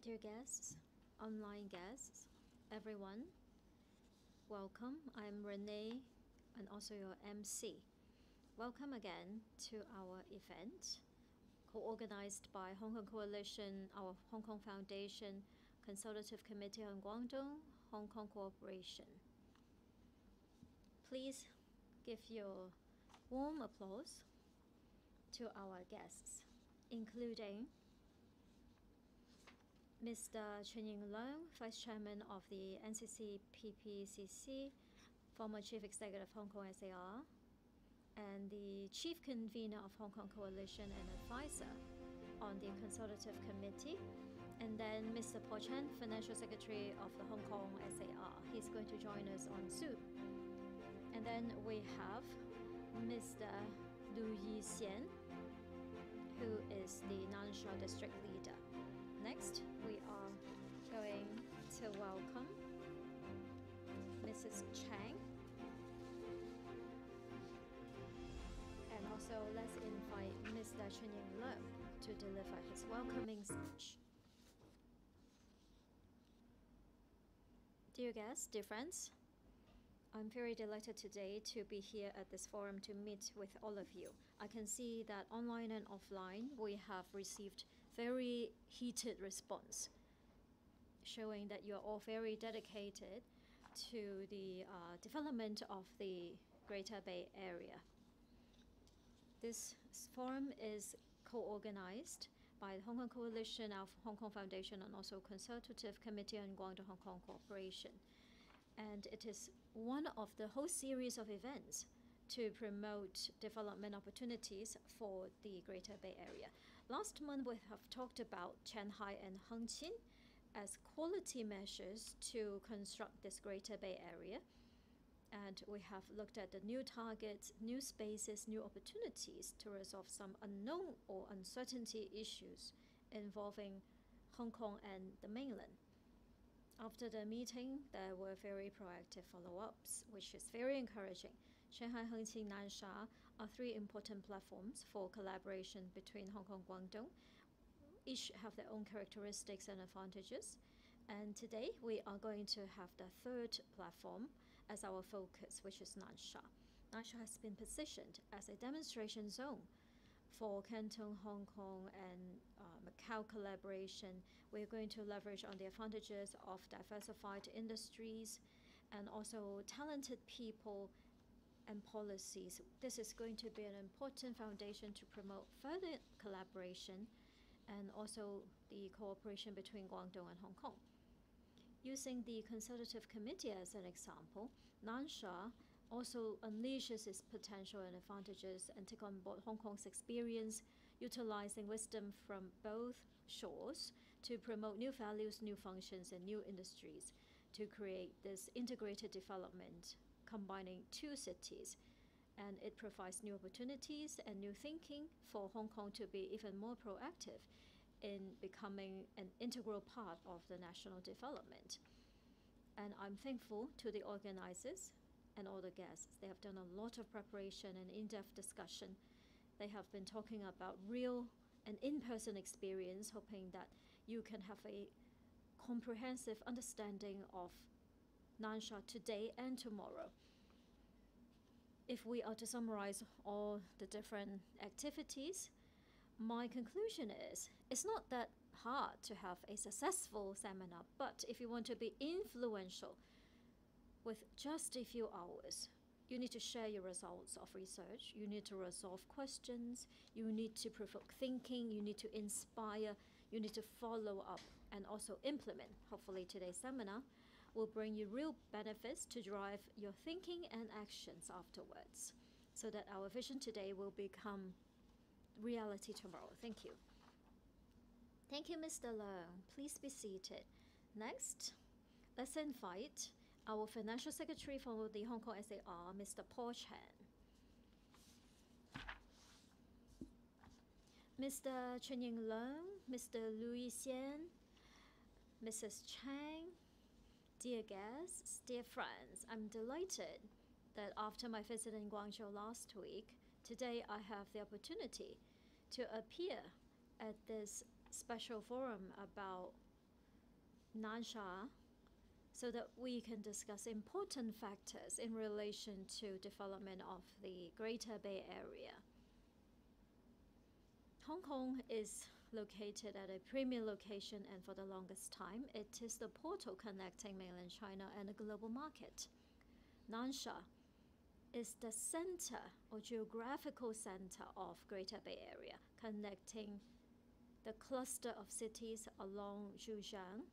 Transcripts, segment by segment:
Dear guests, online guests, everyone, welcome. I'm Renee and also your MC. Welcome again to our event, co-organized by Hong Kong Coalition, our Hong Kong Foundation, Consultative Committee on Guangdong, Hong Kong Cooperation. Please give your warm applause to our guests, including Mr. Chun Ying Leung, Vice Chairman of the NCC PPCC, former Chief Executive of Hong Kong SAR, and the Chief Convener of Hong Kong Coalition and Advisor on the Consultative Committee, and then Mr. Paul Chen, Financial Secretary of the Hong Kong SAR. He's going to join us on Zoom. And then we have Mr. Lu Yixian, who is the Nansha District Leader. Next, we are going to welcome Mrs. Chang. And also, let's invite Mr. Chun Ying Leung to deliver his welcoming speech. Dear guests, dear friends, I'm very delighted today to be here at this forum to meet with all of you. I can see that online and offline, we have received very heated response, showing that you're all very dedicated to the development of the Greater Bay Area. This forum is co-organized by the Hong Kong Coalition of Hong Kong Foundation and also Consultative Committee on Guangdong-Hong Kong Cooperation. And it is one of the whole series of events to promote development opportunities for the Greater Bay Area. Last month, we have talked about Qianhai and Hengqin as quality measures to construct this Greater Bay Area. And we have looked at the new targets, new spaces, new opportunities to resolve some unknown or uncertainty issues involving Hong Kong and the mainland. After the meeting, there were very proactive follow-ups, which is very encouraging. Shanghai, Hengqin, Nansha are three important platforms for collaboration between Hong Kong and Guangdong. Each have their own characteristics and advantages. And today, we are going to have the third platform as our focus, which is Nansha. Nansha has been positioned as a demonstration zone for Canton, Hong Kong, and Macau collaboration. We're going to leverage on the advantages of diversified industries and also talented people and policies. This is going to be an important foundation to promote further collaboration and also the cooperation between Guangdong and Hong Kong. Using the Consultative Committee as an example, Nansha also unleashes its potential and advantages and take on board Hong Kong's experience, utilizing wisdom from both shores to promote new values, new functions, and new industries to create this integrated development combining two cities. And it provides new opportunities and new thinking for Hong Kong to be even more proactive in becoming an integral part of the national development. And I'm thankful to the organizers and all the guests. They have done a lot of preparation and in-depth discussion. They have been talking about real and in-person experience, hoping that you can have a comprehensive understanding of Nansha today and tomorrow. If we are to summarize all the different activities, my conclusion is it's not that hard to have a successful seminar, but if you want to be influential with just a few hours, you need to share your results of research, you need to resolve questions, you need to provoke thinking, you need to inspire, you need to follow up and also implement. Hopefully today's seminar will bring you real benefits to drive your thinking and actions afterwards, so that our vision today will become reality tomorrow. Thank you. Thank you, Mr. Leung. Please be seated. Next, let's invite our Financial Secretary for the Hong Kong SAR, Mr. Paul Chen. Mr. Chun Ying Leung, Mr. Lu Yixian, Mrs. Chang, dear guests, dear friends, I'm delighted that after my visit in Guangzhou last week, today I have the opportunity to appear at this special forum about Nansha so that we can discuss important factors in relation to development of the Greater Bay Area. Hong Kong is located at a premier location, and for the longest time, it is the portal connecting mainland China and the global market. Nansha is the center or geographical center of Greater Bay Area, connecting the cluster of cities along Zhujiang.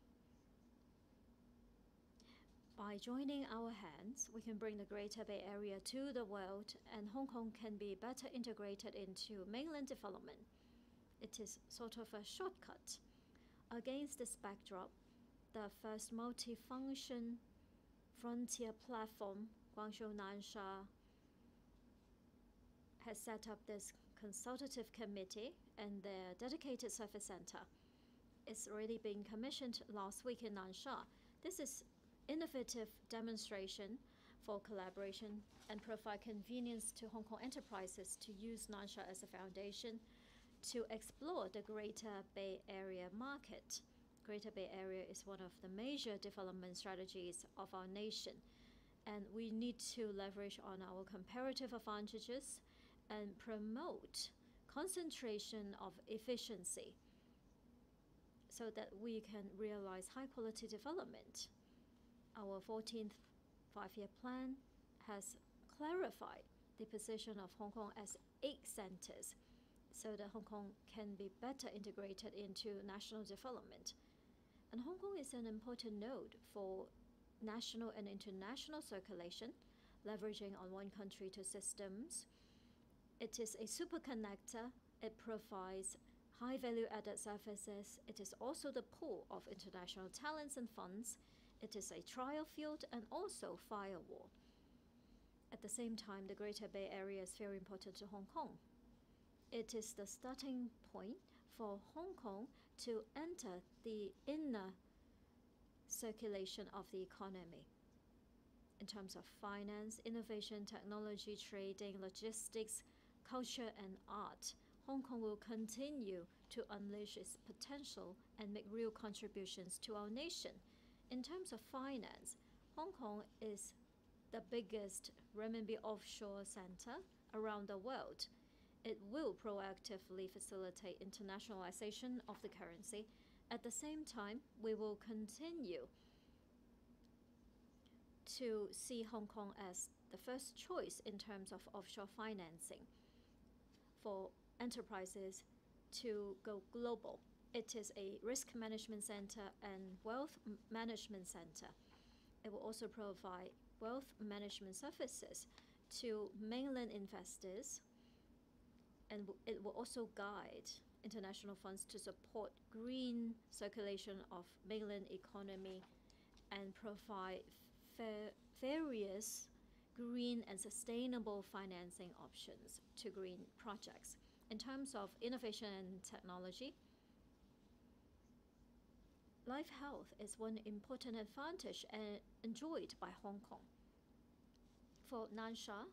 By joining our hands, we can bring the Greater Bay Area to the world, and Hong Kong can be better integrated into mainland development. It is sort of a shortcut. Against this backdrop, the first multifunction frontier platform, Guangdong Nansha, has set up this consultative committee and their dedicated service center. It's already been commissioned last week in Nansha. This is innovative demonstration for collaboration and provide convenience to Hong Kong enterprises to use Nansha as a foundation to explore the Greater Bay Area market. Greater Bay Area is one of the major development strategies of our nation, and we need to leverage on our comparative advantages and promote concentration of efficiency so that we can realize high-quality development. Our 14th five-year plan has clarified the position of Hong Kong as 8 centers so that Hong Kong can be better integrated into national development. And Hong Kong is an important node for national and international circulation, leveraging on one country, two systems. It is a super connector. It provides high value-added services. It is also the pool of international talents and funds. It is a trial field and also firewall. At the same time, the Greater Bay Area is very important to Hong Kong. It is the starting point for Hong Kong to enter the inner circulation of the economy. In terms of finance, innovation, technology, trading, logistics, culture, and art, Hong Kong will continue to unleash its potential and make real contributions to our nation. In terms of finance, Hong Kong is the biggest renminbi offshore center around the world. It will proactively facilitate internationalization of the currency. At the same time, we will continue to see Hong Kong as the first choice in terms of offshore financing for enterprises to go global. It is a risk management center and wealth management center. It will also provide wealth management services to mainland investors, and it will also guide international funds to support green circulation of mainland economy and provide various green and sustainable financing options to green projects. In terms of innovation and technology, life health is one important advantage enjoyed by Hong Kong. For Nansha,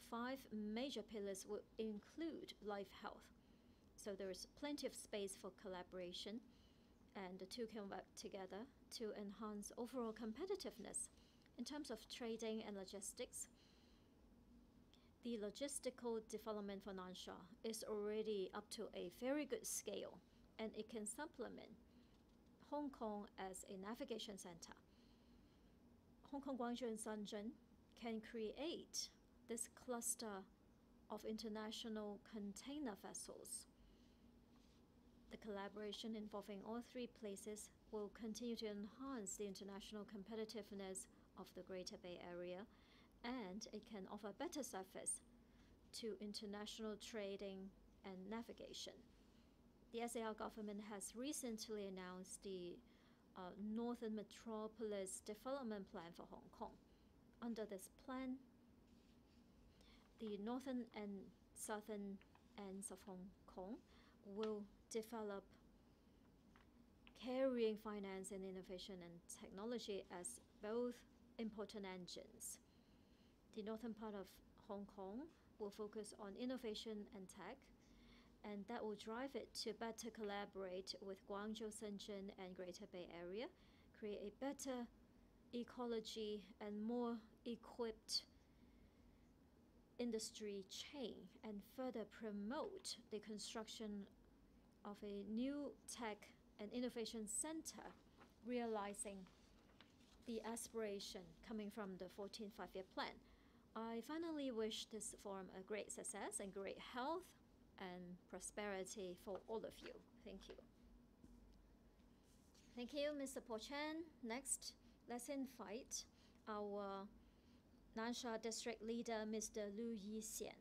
5 major pillars will include life health. So there is plenty of space for collaboration, and the two can work together to enhance overall competitiveness. In terms of trading and logistics, the logistical development for Nansha is already up to a very good scale, and it can supplement Hong Kong as a navigation center. Hong Kong, Guangzhou, and Shenzhen can create this cluster of international container vessels. The collaboration involving all 3 places will continue to enhance the international competitiveness of the Greater Bay Area, and it can offer better service to international trading and navigation. The SAR government has recently announced the Northern Metropolis Development Plan for Hong Kong. Under this plan, the northern and southern ends of Hong Kong will develop carrying finance and innovation and technology as both important engines. The northern part of Hong Kong will focus on innovation and tech, and that will drive it to better collaborate with Guangzhou, Shenzhen, and Greater Bay Area, create a better ecology and more equipped industry chain, and further promote the construction of a new tech and innovation center, realizing the aspiration coming from the 14th Five-Year Plan. I finally wish this forum a great success and great health and prosperity for all of you. Thank you. Thank you, Mr. Po Chen. Next, let's invite our Nansha District Leader, Mr. Lu Yixian.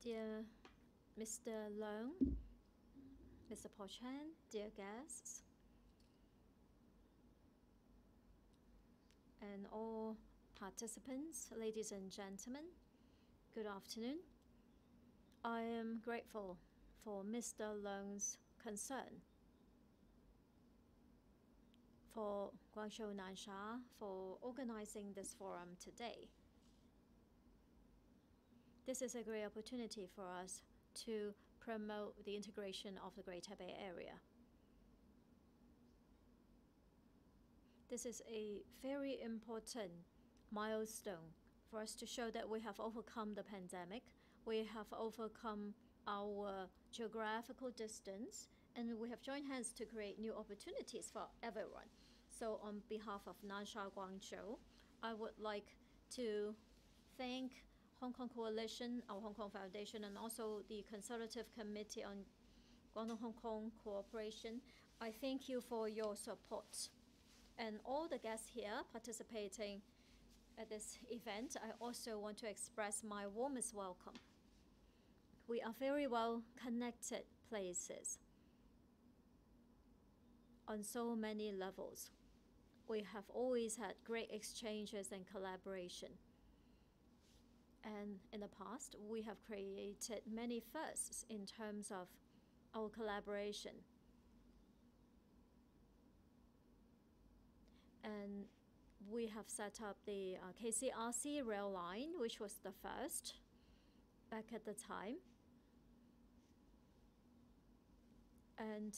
Dear Mr. Leung, Mr. Po Chen, dear guests, and all participants, ladies and gentlemen, good afternoon. I am grateful for Mr. Leung's concern for Guangzhou Nansha for organizing this forum today. This is a great opportunity for us to promote the integration of the Greater Bay Area. This is a very important milestone for us to show that we have overcome the pandemic, we have overcome our geographical distance, and we have joined hands to create new opportunities for everyone. So on behalf of Nansha Guangzhou, I would like to thank Hong Kong Coalition, our Hong Kong Foundation, and also the Consultative Committee on Guangdong-Hong Kong Cooperation. I thank you for your support. And all the guests here participating at this event, I also want to express my warmest welcome. We are very well connected places on so many levels. We have always had great exchanges and collaboration. And in the past, we have created many firsts in terms of our collaboration. And we have set up the KCRC rail line, which was the first back at the time. And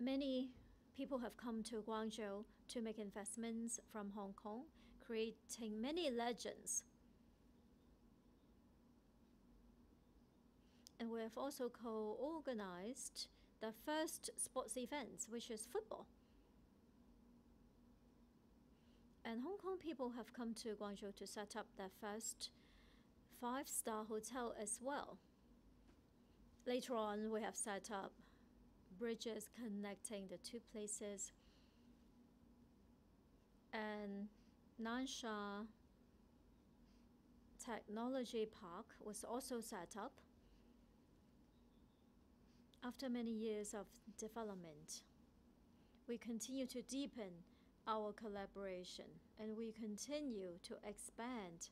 many people have come to Guangzhou to make investments from Hong Kong, creating many legends. And we have also co-organized the first sports events, which is football. And Hong Kong people have come to Guangzhou to set up their first 5-star hotel as well. Later on, we have set up bridges connecting the two places. And Nansha Technology Park was also set up. After many years of development, we continue to deepen our collaboration, and we continue to expand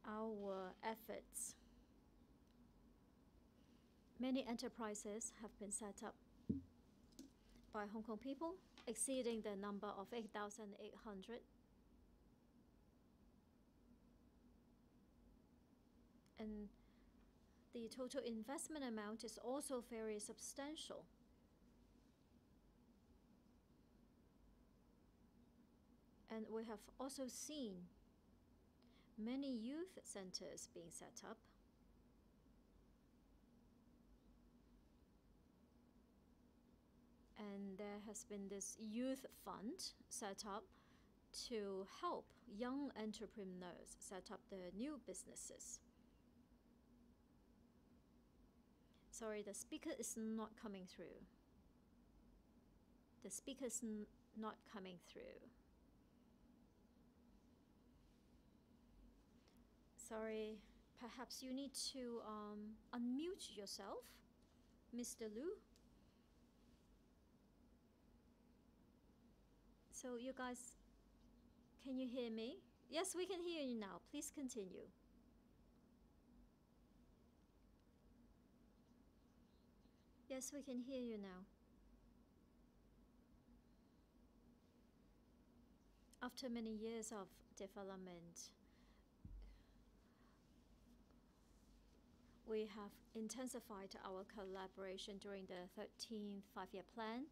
our efforts. Many enterprises have been set up by Hong Kong people, exceeding the number of 8,800. And the total investment amount is also very substantial. And we have also seen many youth centers being set up. And there has been this youth fund set up to help young entrepreneurs set up their new businesses. Sorry, the speaker is not coming through. The speaker is not coming through. Sorry, perhaps you need to unmute yourself, Mr. Lu. So you guys, can you hear me? Yes, we can hear you now. Please continue. Yes, we can hear you now. After many years of development, we have intensified our collaboration during the 13th five-year plan.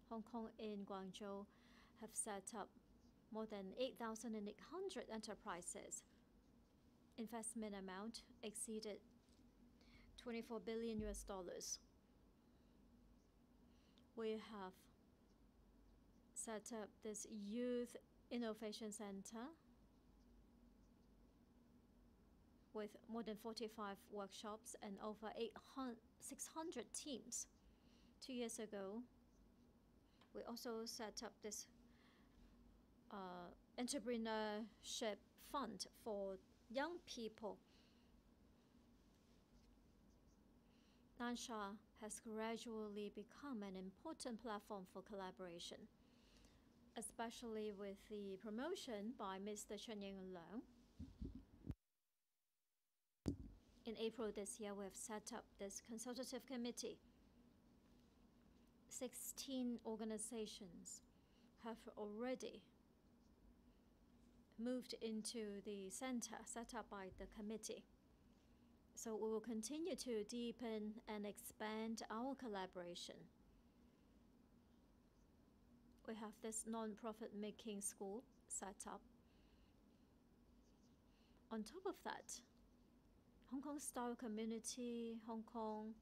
Hong Kong and Guangzhou have set up more than 8,800 enterprises. Investment amount exceeded $24 billion. We have set up this Youth Innovation Center with more than 45 workshops and over 600 teams. 2 years ago, we also set up this entrepreneurship fund for young people. Nansha has gradually become an important platform for collaboration, especially with the promotion by Mr. Chen Ying-leung. In April this year, we have set up this consultative committee. 16 organizations have already moved into the center set up by the committee. So we will continue to deepen and expand our collaboration. We have this non-profit making school set up. On top of that, Hong Kong Style Community, Hong Kong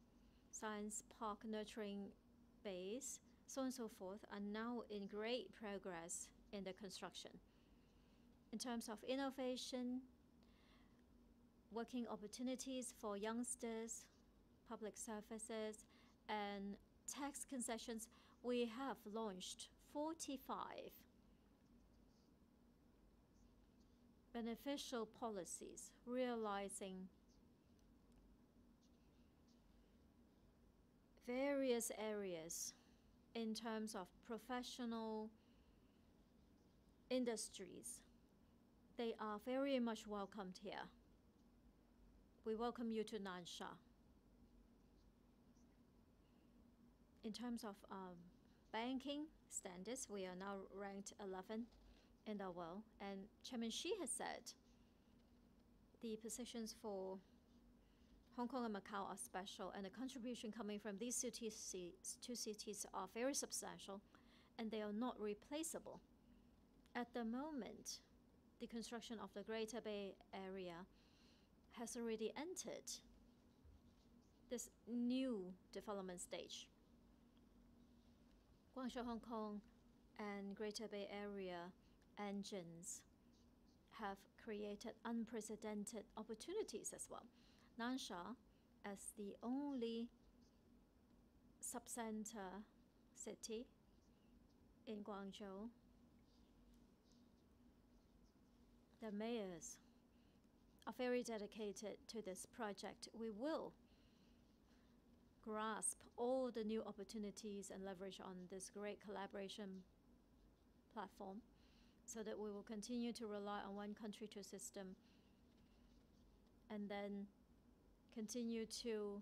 Science Park Nurturing Base, so on and so forth, are now in great progress in the construction. In terms of innovation, working opportunities for youngsters, public services, and tax concessions, we have launched 45 beneficial policies, realizing various areas in terms of professional industries. They are very much welcomed here. We welcome you to Nansha. In terms of banking standards, we are now ranked 11 in the world. And Chairman Xi has said the positions for Hong Kong and Macau are special, and the contribution coming from these two cities are very substantial, and they are not replaceable. At the moment, the construction of the Greater Bay Area has already entered this new development stage. Guangzhou, Hong Kong, and Greater Bay Area engines have created unprecedented opportunities as well. Nansha, as the only subcenter city in Guangzhou, the mayors are very dedicated to this project. We will grasp all the new opportunities and leverage on this great collaboration platform so that we will continue to rely on one country, two system, and then continue to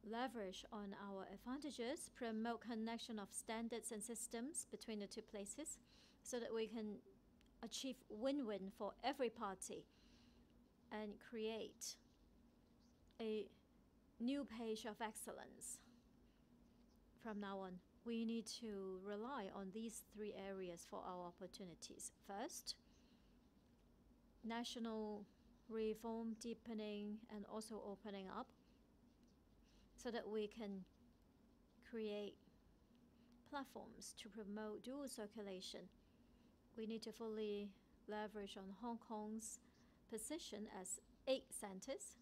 leverage on our advantages, promote connection of standards and systems between the two places so that we can achieve win-win for every party and create a new page of excellence. From now on, we need to rely on these three areas for our opportunities. First, national reform, deepening, and also opening up so that we can create platforms to promote dual circulation. We need to fully leverage on Hong Kong's position as 8 centers,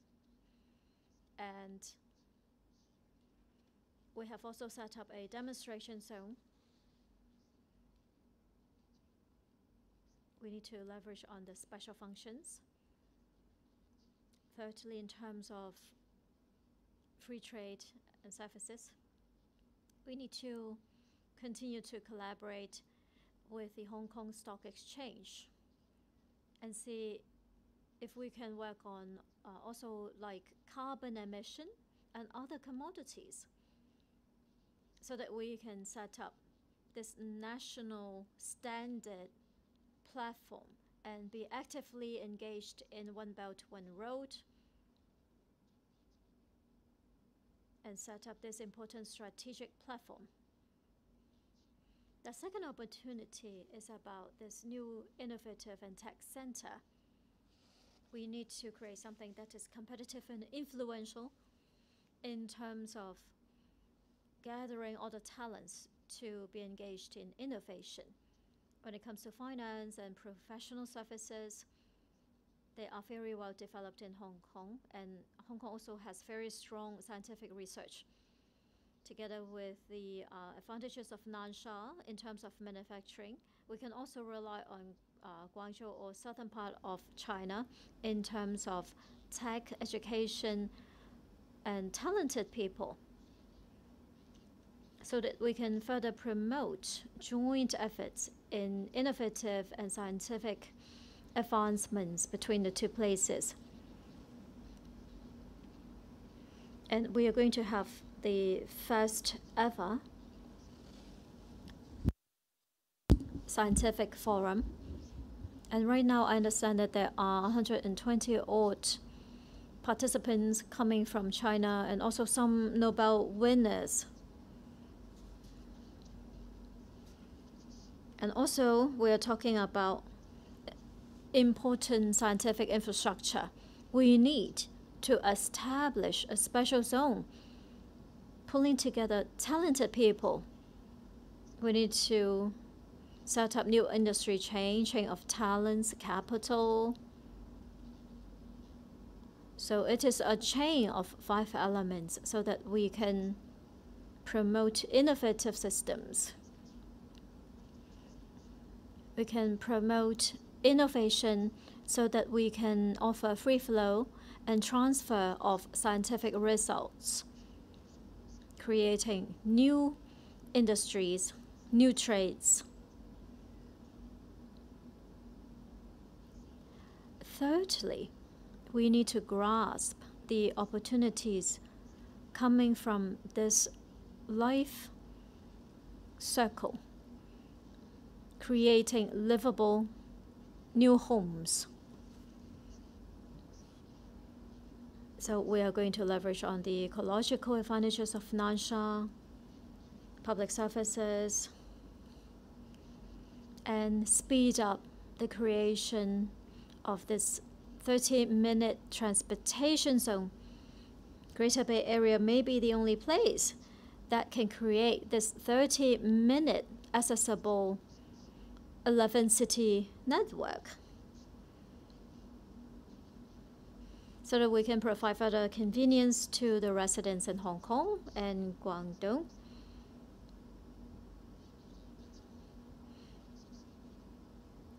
and we have also set up a demonstration zone. We need to leverage on the special functions. Thirdly, in terms of free trade and services, we need to continue to collaborate with the Hong Kong Stock Exchange and see if we can work on also like carbon emission and other commodities. so that we can set up this national standard platform and be actively engaged in One Belt, One Road, and set up this important strategic platform. The second opportunity is about this new innovative and tech center. We need to create something that is competitive and influential in terms of gathering all the talents to be engaged in innovation. When it comes to finance and professional services, they are very well developed in Hong Kong, and Hong Kong also has very strong scientific research. Together with the advantages of Nansha in terms of manufacturing, we can also rely on Guangzhou or southern part of China in terms of tech, education, and talented people, so that we can further promote joint efforts in innovative and scientific advancements between the two places. And we are going to have the first ever scientific forum. And right now, I understand that there are 120 odd participants coming from China and also some Nobel winners. And also, we are talking about important scientific infrastructure. We need to establish a special zone, pulling together talented people. We need to set up new industry chain of talents, capital. So it is a chain of 5 elements so that we can promote innovative systems. We can promote innovation so that we can offer free flow and transfer of scientific results, creating new industries, new trades. Thirdly, we need to grasp the opportunities coming from this life circle, creating livable new homes. So we are going to leverage on the ecological advantages of Nansha, public services, and speed up the creation of this 30-minute transportation zone. Greater Bay Area may be the only place that can create this 30-minute accessible 11-city network, so that we can provide further convenience to the residents in Hong Kong and Guangdong.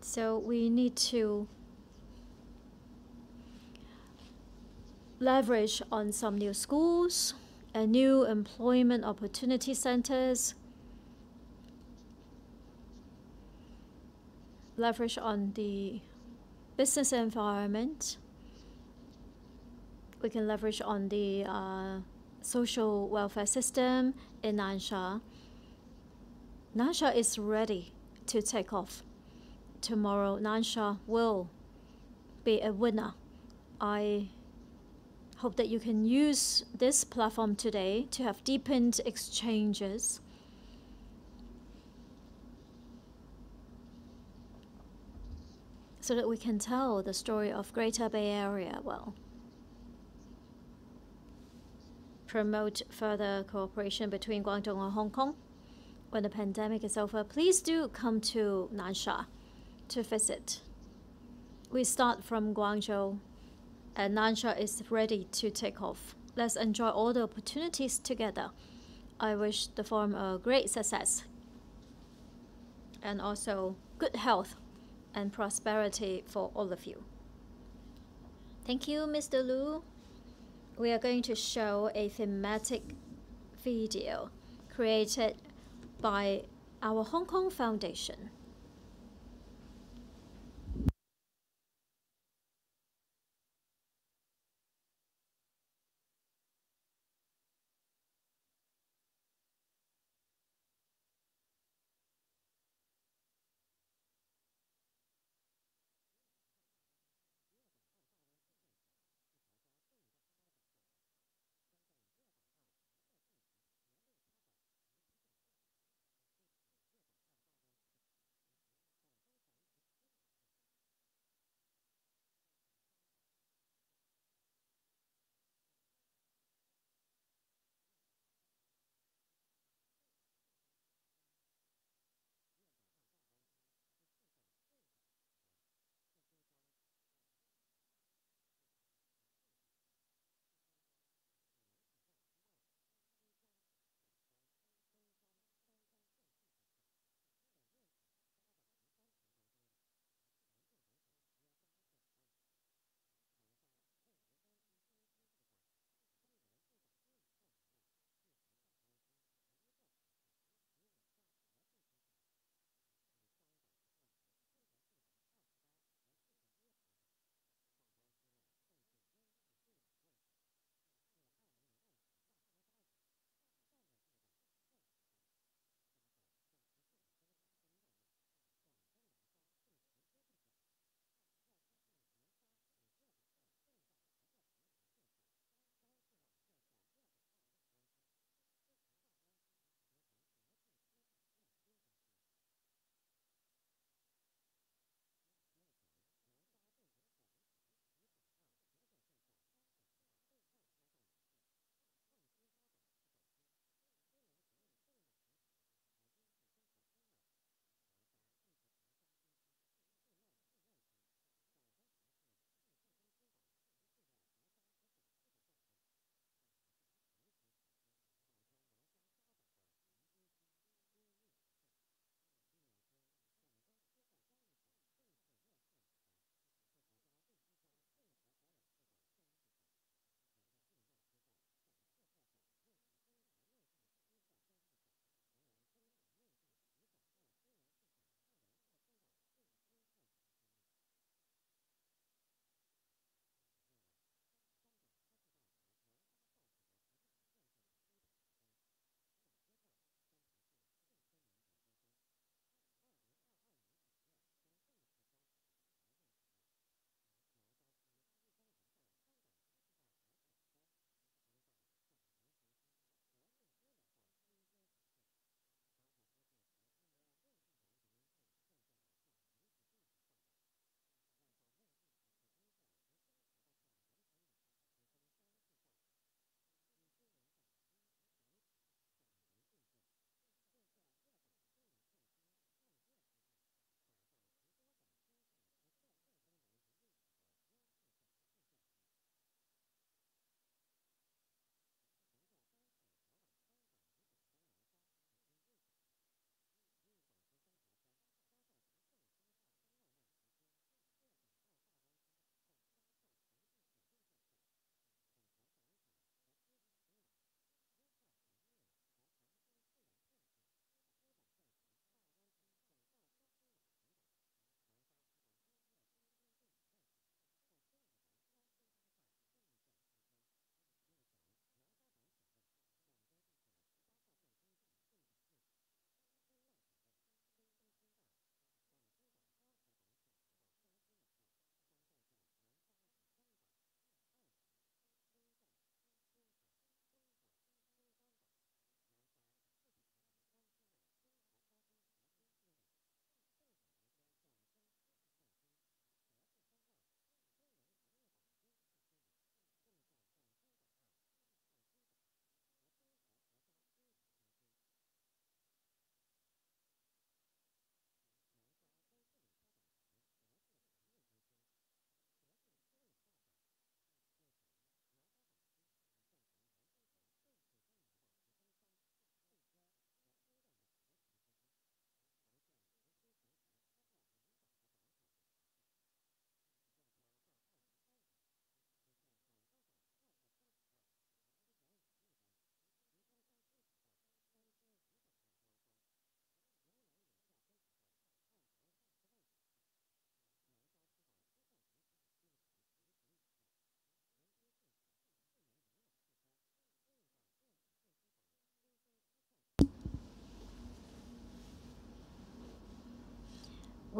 So we need to leverage on some new schools and new employment opportunity centers, leverage on the business environment. We can leverage on the social welfare system in Nansha. Nansha is ready to take off. Tomorrow, Nansha will be a winner. I hope that you can use this platform today to have deepened exchanges, so that we can tell the story of Greater Bay Area well. Promote further cooperation between Guangdong and Hong Kong. When the pandemic is over, please do come to Nansha to visit. We start from Guangzhou, and Nansha is ready to take off. Let's enjoy all the opportunities together. I wish the forum a great success, and also good health and prosperity for all of you. Thank you, Mr. Lu. We are going to show a thematic video created by our Hong Kong Foundation.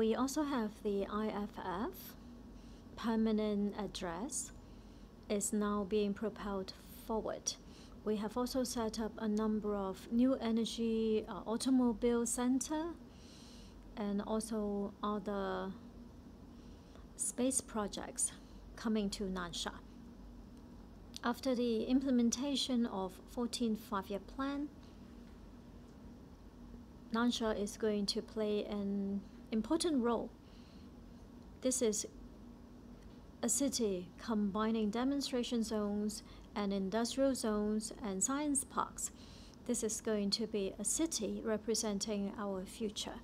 We also have the IFF permanent address is now being propelled forward. We have also set up a number of new energy automobile center and also other space projects coming to Nansha. After the implementation of 14th Five-Year Plan, Nansha is going to play an important role. This is a city combining demonstration zones and industrial zones and science parks. This is going to be a city representing our future.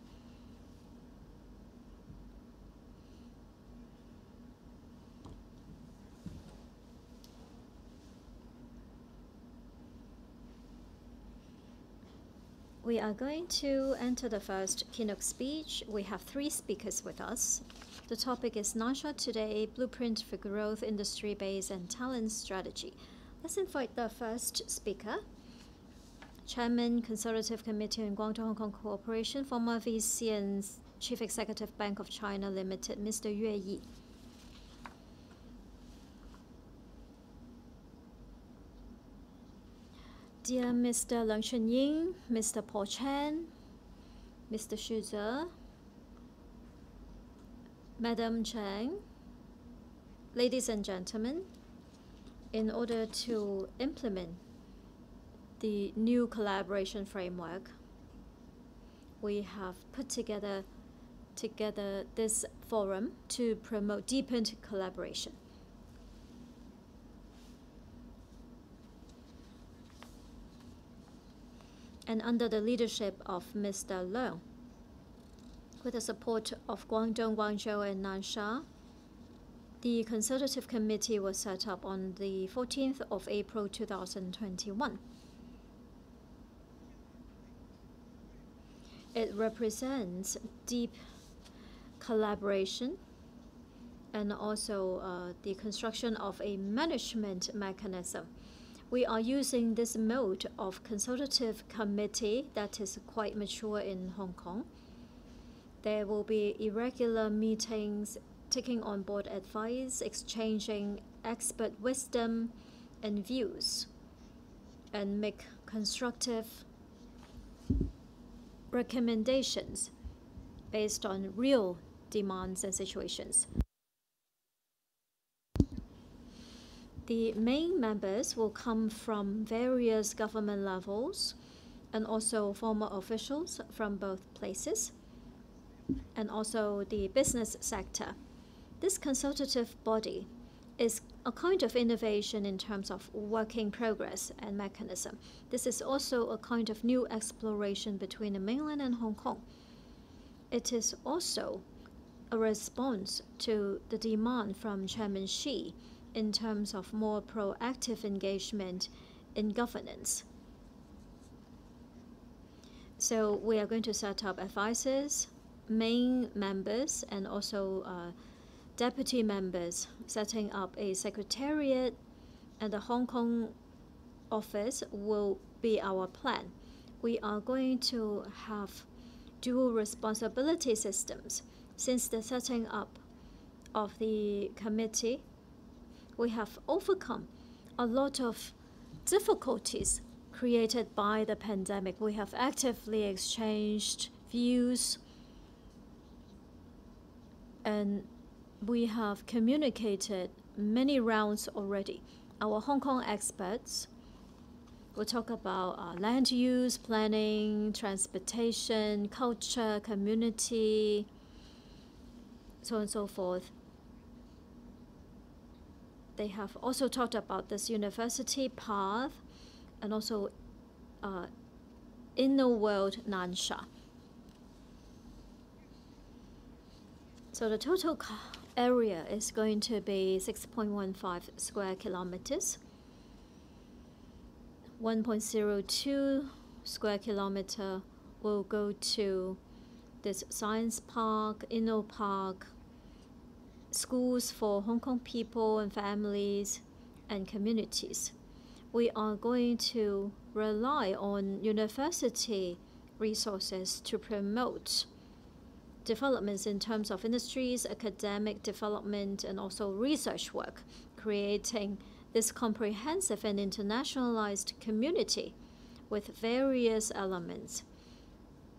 We are going to enter the first keynote speech. We have 3 speakers with us. The topic is Nansha Today, Blueprint for Growth, Industry Base and Talent Strategy. Let's invite the first speaker, Chairman, Consultative Committee on Guangdong-Hong Kong Cooperation, former VC and Chief Executive Bank of China Limited, Mr. Yue Yi. Dear Mr. Leung Chun-ying, Mr. Paul Chan, Mr. Xu Ze, Madam Chang, ladies and gentlemen, in order to implement the new collaboration framework, we have put together this forum to promote deepened collaboration. And under the leadership of Mr. Leung, with the support of Guangdong, Guangzhou, and Nansha, the Consultative Committee was set up on the 14th of April 2021. It represents deep collaboration and also the construction of a management mechanism. We are using this mode of consultative committee that is quite mature in Hong Kong. There will be irregular meetings, taking on board advice, exchanging expert wisdom and views, and make constructive recommendations based on real demands and situations. The main members will come from various government levels and also former officials from both places, and also the business sector. This consultative body is a kind of innovation in terms of working progress and mechanism. This is also a kind of new exploration between the mainland and Hong Kong. It is also a response to the demand from Chairman Xi in terms of more proactive engagement in governance. So we are going to set up advisors, main members, and also deputy members, setting up a secretariat, and the Hong Kong office will be our plan. We are going to have dual responsibility systems. Since the setting up of the committee, we have overcome a lot of difficulties created by the pandemic. We have actively exchanged views, and we have communicated many rounds already. Our Hong Kong experts will talk about land use, planning, transportation, culture, community, so on and so forth. They have also talked about this university path and also inner world Nansha. So the total area is going to be 6.15 square kilometers. 1.02 square kilometer will go to this science park, inno park, schools for Hong Kong people and families and communities. We are going to rely on university resources to promote developments in terms of industries, academic development, and also research work, creating this comprehensive and internationalized community with various elements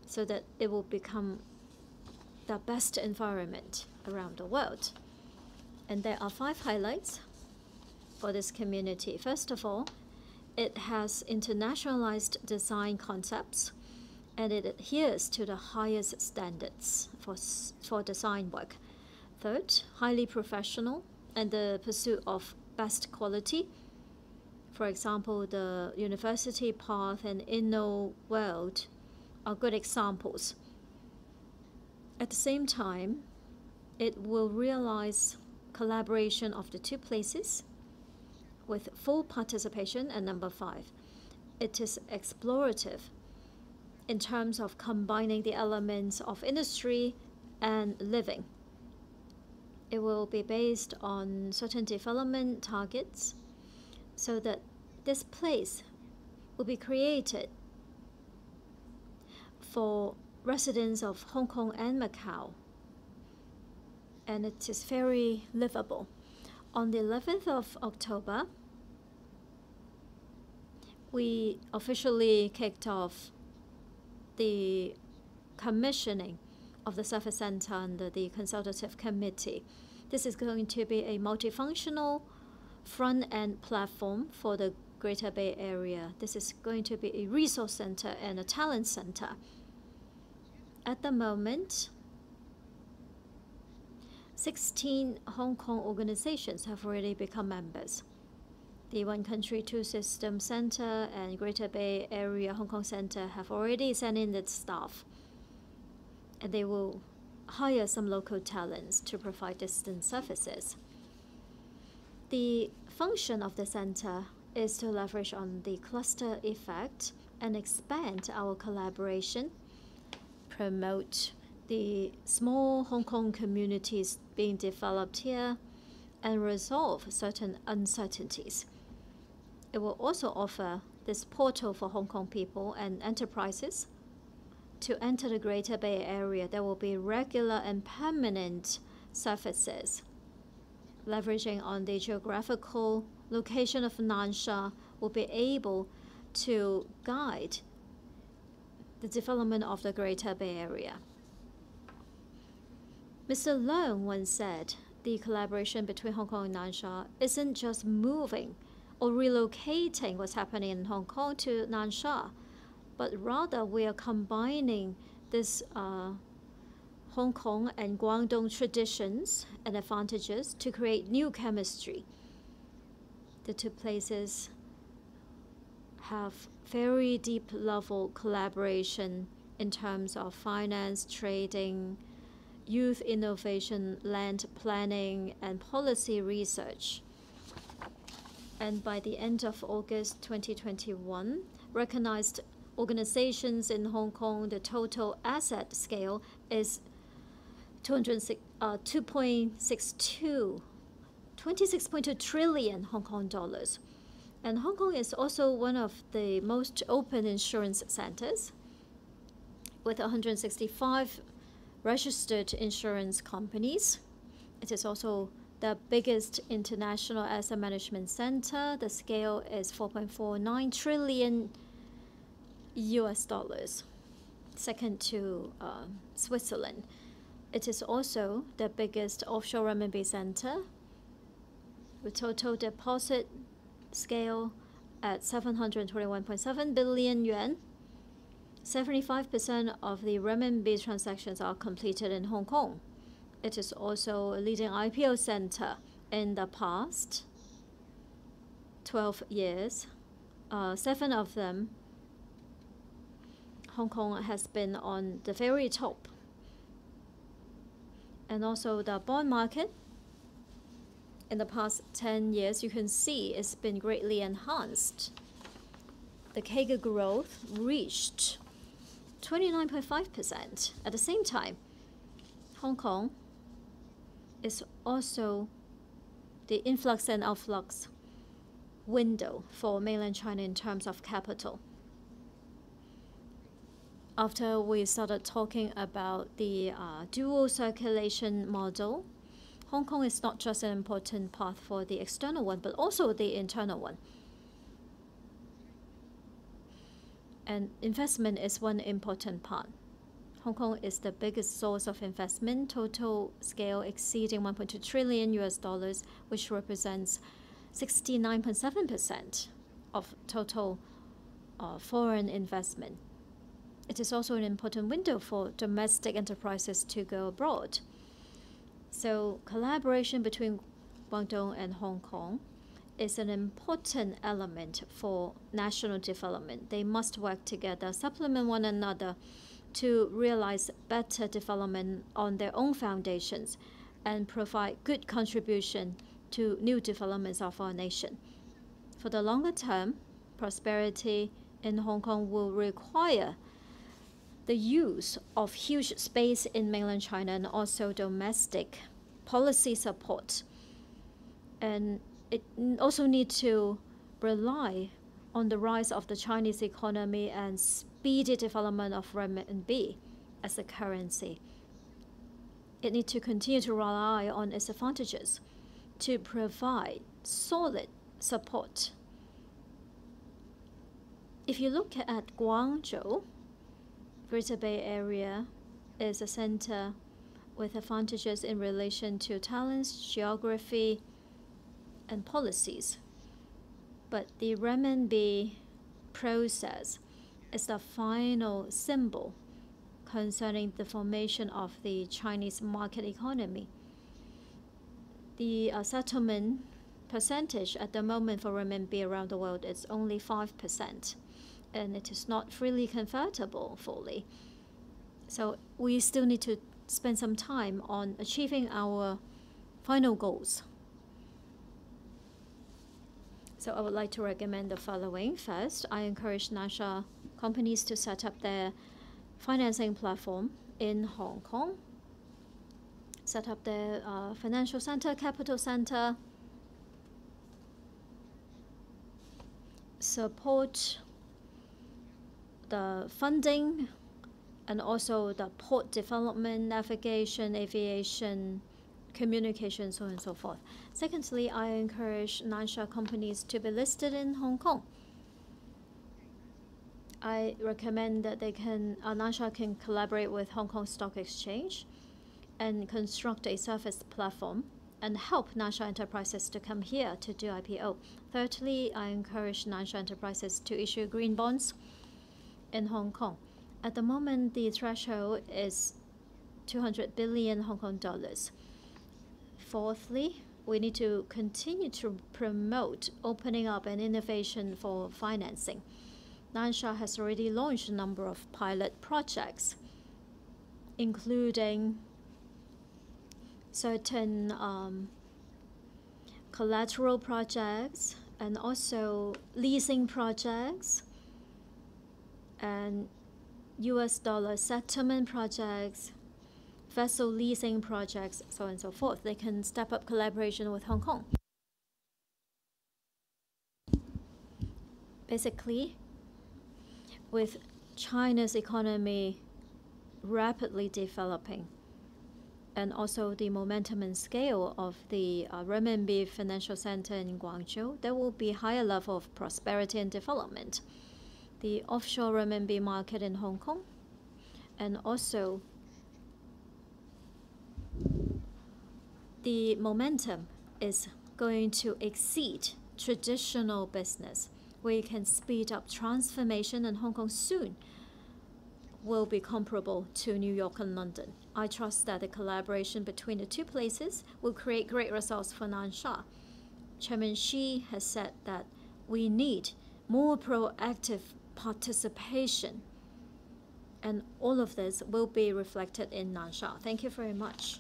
so that it will become the best environment around the world. And there are 5 highlights for this community. First of all, it has internationalized design concepts, and it adheres to the highest standards for design work. Third, highly professional and the pursuit of best quality. For example, the University Path and InnoWorld are good examples. At the same time, it will realize collaboration of the 2 places with full participation. And number 5, it is explorative in terms of combining the elements of industry and living. It will be based on certain development targets so that this place will be created for residents of Hong Kong and Macau, and it is very livable. On the 11th of October, we officially kicked off the commissioning of the Service Center under the Consultative Committee. This is going to be a multifunctional front-end platform for the Greater Bay Area. This is going to be a resource center and a talent center. At the moment, 16 Hong Kong organizations have already become members. The One Country, Two System Center and Greater Bay Area Hong Kong Center have already sent in its staff, and they will hire some local talents to provide distant services. The function of the center is to leverage on the cluster effect and expand our collaboration, promote the small Hong Kong communities being developed here, and resolve certain uncertainties. It will also offer this portal for Hong Kong people and enterprises to enter the Greater Bay Area. There will be regular and permanent services. Leveraging on the geographical location of Nansha, will be able to guide the development of the Greater Bay Area. Mr. Leung once said, the collaboration between Hong Kong and Nansha isn't just moving or relocating what's happening in Hong Kong to Nansha, but rather we are combining this Hong Kong and Guangdong traditions and advantages to create new chemistry. The 2 places have very deep level collaboration in terms of finance, trading, youth innovation, land planning, and policy research. And by the end of August 2021, recognized organizations in Hong Kong, the total asset scale is 26.2 trillion Hong Kong dollars. And Hong Kong is also one of the most open insurance centers with 165 registered insurance companies. It is also the biggest international asset management center. The scale is 4.49 trillion US dollars, second to Switzerland. It is also the biggest offshore renminbi center with total deposit scale at 721.7 billion yuan. 75% of the renminbi transactions are completed in Hong Kong. It is also a leading IPO center. In the past 12 years, 7 of them, Hong Kong has been on the very top. And also the bond market, in the past 10 years, you can see it's been greatly enhanced. The CAGR growth reached 29.5%. At the same time, Hong Kong is also the influx and outflux window for mainland China in terms of capital. after we started talking about the dual circulation model, Hong Kong is not just an important path for the external one, but also the internal one. And investment is one important part. Hong Kong is the biggest source of investment, total scale exceeding $1.2 trillion, which represents 69.7% of total foreign investment. It is also an important window for domestic enterprises to go abroad. So collaboration between Guangdong and Hong Kong is an important element for national development. They must work together, supplement one another to realize better development on their own foundations and provide good contribution to new developments of our nation. For the longer term, prosperity in Hong Kong will require the use of huge space in mainland China and also domestic policy support. And it also needs to rely on the rise of the Chinese economy and speedy development of renminbi as a currency. It needs to continue to rely on its advantages to provide solid support. If you look at Guangzhou, Greater Bay Area is a center with advantages in relation to talents, geography, and policies. But the renminbi process is the final symbol concerning the formation of the Chinese market economy. The settlement percentage at the moment for renminbi around the world is only 5%, and it is not freely convertible fully. So we still need to spend some time on achieving our final goals. So I would like to recommend the following. First, I encourage Nansha companies to set up their financing platform in Hong Kong, set up their financial center, capital center, support the funding and also the port development, navigation, aviation, communication, so on and so forth. Secondly, I encourage Nansha companies to be listed in Hong Kong. I recommend that Nansha can collaborate with Hong Kong Stock Exchange and construct a service platform and help Nansha enterprises to come here to do IPO. Thirdly, I encourage Nansha enterprises to issue green bonds in Hong Kong. At the moment, the threshold is 200 billion Hong Kong dollars. Fourthly, we need to continue to promote opening up and innovation for financing. Nansha has already launched a number of pilot projects, including certain collateral projects and also leasing projects and US dollar settlement projects, vessel leasing projects, so on and so forth. They can step up collaboration with Hong Kong. Basically, with China's economy rapidly developing and also the momentum and scale of the renminbi financial center in Guangzhou, there will be higher level of prosperity and development. The offshore renminbi market in Hong Kong and also the momentum is going to exceed traditional business. We can speed up transformation, and Hong Kong soon will be comparable to New York and London. I trust that the collaboration between the two places will create great results for Nansha. Chairman Xi has said that we need more proactive participation, and all of this will be reflected in Nansha. Thank you very much.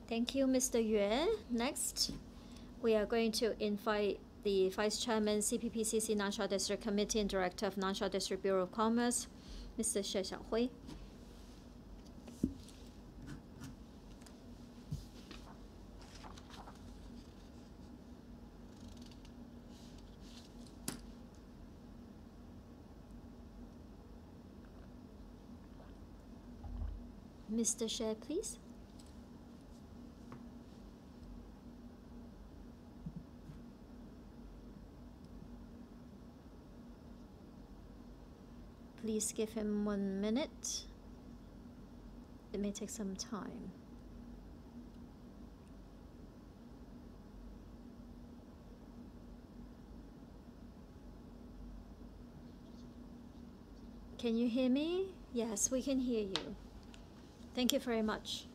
Thank you, Mr. Yue. Next, we are going to invite the Vice Chairman, CPPCC Nansha District Committee and Director of Nansha District Bureau of Commerce, Mr. Xie Xiaohui. Mr. Share, please. Please give him 1 minute. It may take some time. Can you hear me? Yes, we can hear you. Thank you very much.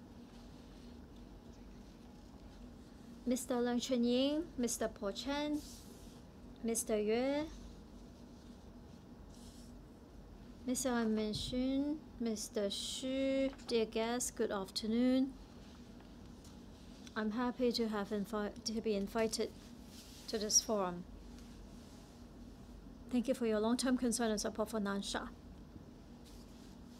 Mr. Leung Chun-ying, Mr. Po Chen, Mr. Yue, Mr. An Min-shun, Mr. Xu, dear guests, good afternoon. I'm happy to be invited to this forum. Thank you for your long-term concern and support for Nansha.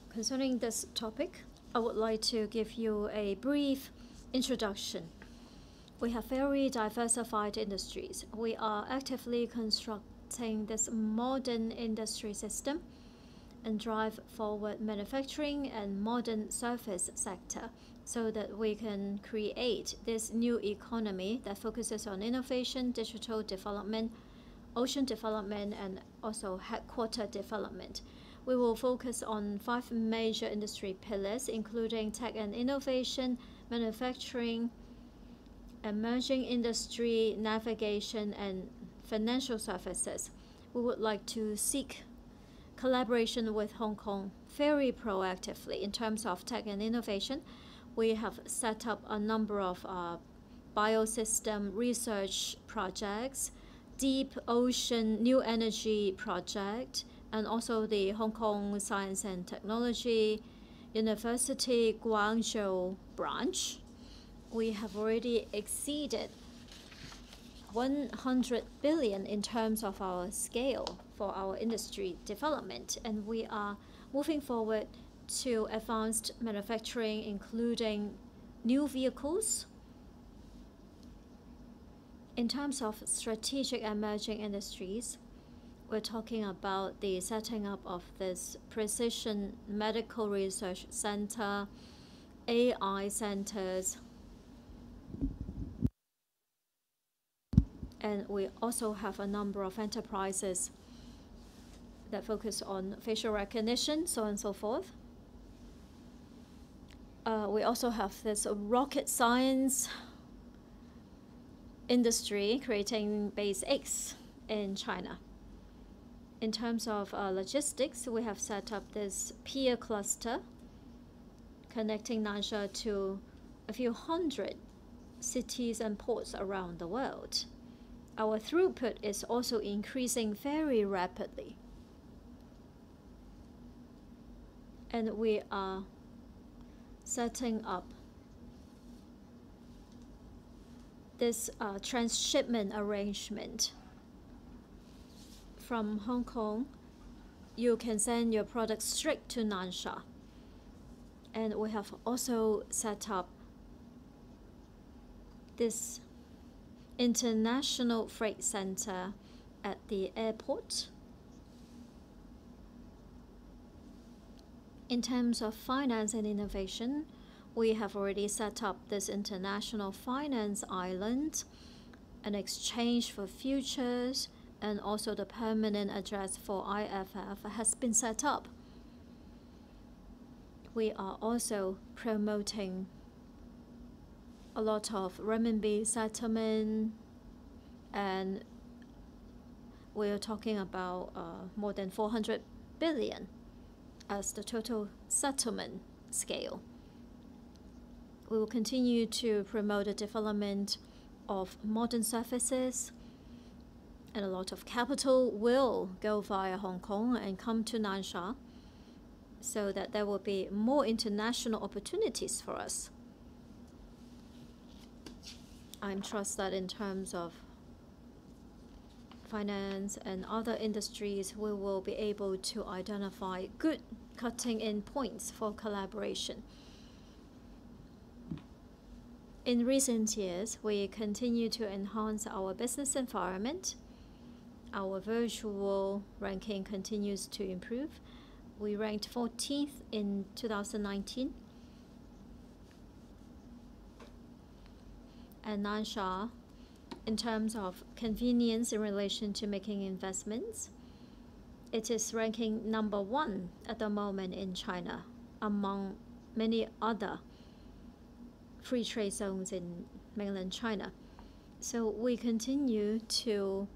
Concerning this topic, I would like to give you a brief introduction. We have very diversified industries. We are actively constructing this modern industry system and drive forward manufacturing and modern service sector so that we can create this new economy that focuses on innovation, digital development, ocean development, and also headquarter development. We will focus on 5 major industry pillars, including tech and innovation, manufacturing, emerging industry, navigation, and financial services. We would like to seek collaboration with Hong Kong very proactively in terms of tech and innovation. We have set up a number of biosystem research projects, deep ocean new energy project, and also the Hong Kong Science and Technology University Guangzhou branch. We have already exceeded 100 billion in terms of our scale for our industry development, and we are moving forward to advanced manufacturing, including new vehicles. In terms of strategic emerging industries, we're talking about the setting up of this precision medical research center, AI centers, and we also have a number of enterprises that focus on facial recognition, so on and so forth. We also have this rocket science industry creating base X in China. In terms of logistics, we have set up this pier cluster connecting Nansha to a few hundred cities and ports around the world. Our throughput is also increasing very rapidly. And we are setting up this transshipment arrangement. From Hong Kong, you can send your products straight to Nansha. And we have also set up this international freight center at the airport. In terms of finance and innovation, we have already set up this international finance island, an exchange for futures, and also the permanent address for IFF has been set up. We are also promoting a lot of renminbi settlement, and we are talking about more than 400 billion as the total settlement scale. We will continue to promote the development of modern services, and a lot of capital will go via Hong Kong and come to Nansha so that there will be more international opportunities for us. I trust that in terms of finance and other industries, we will be able to identify good cutting-in points for collaboration. In recent years, we continue to enhance our business environment. Our virtual ranking continues to improve. We ranked 14th in 2019 and Nansha in terms of convenience in relation to making investments. It is ranking #1 at the moment in China among many other free trade zones in mainland China. So we continue to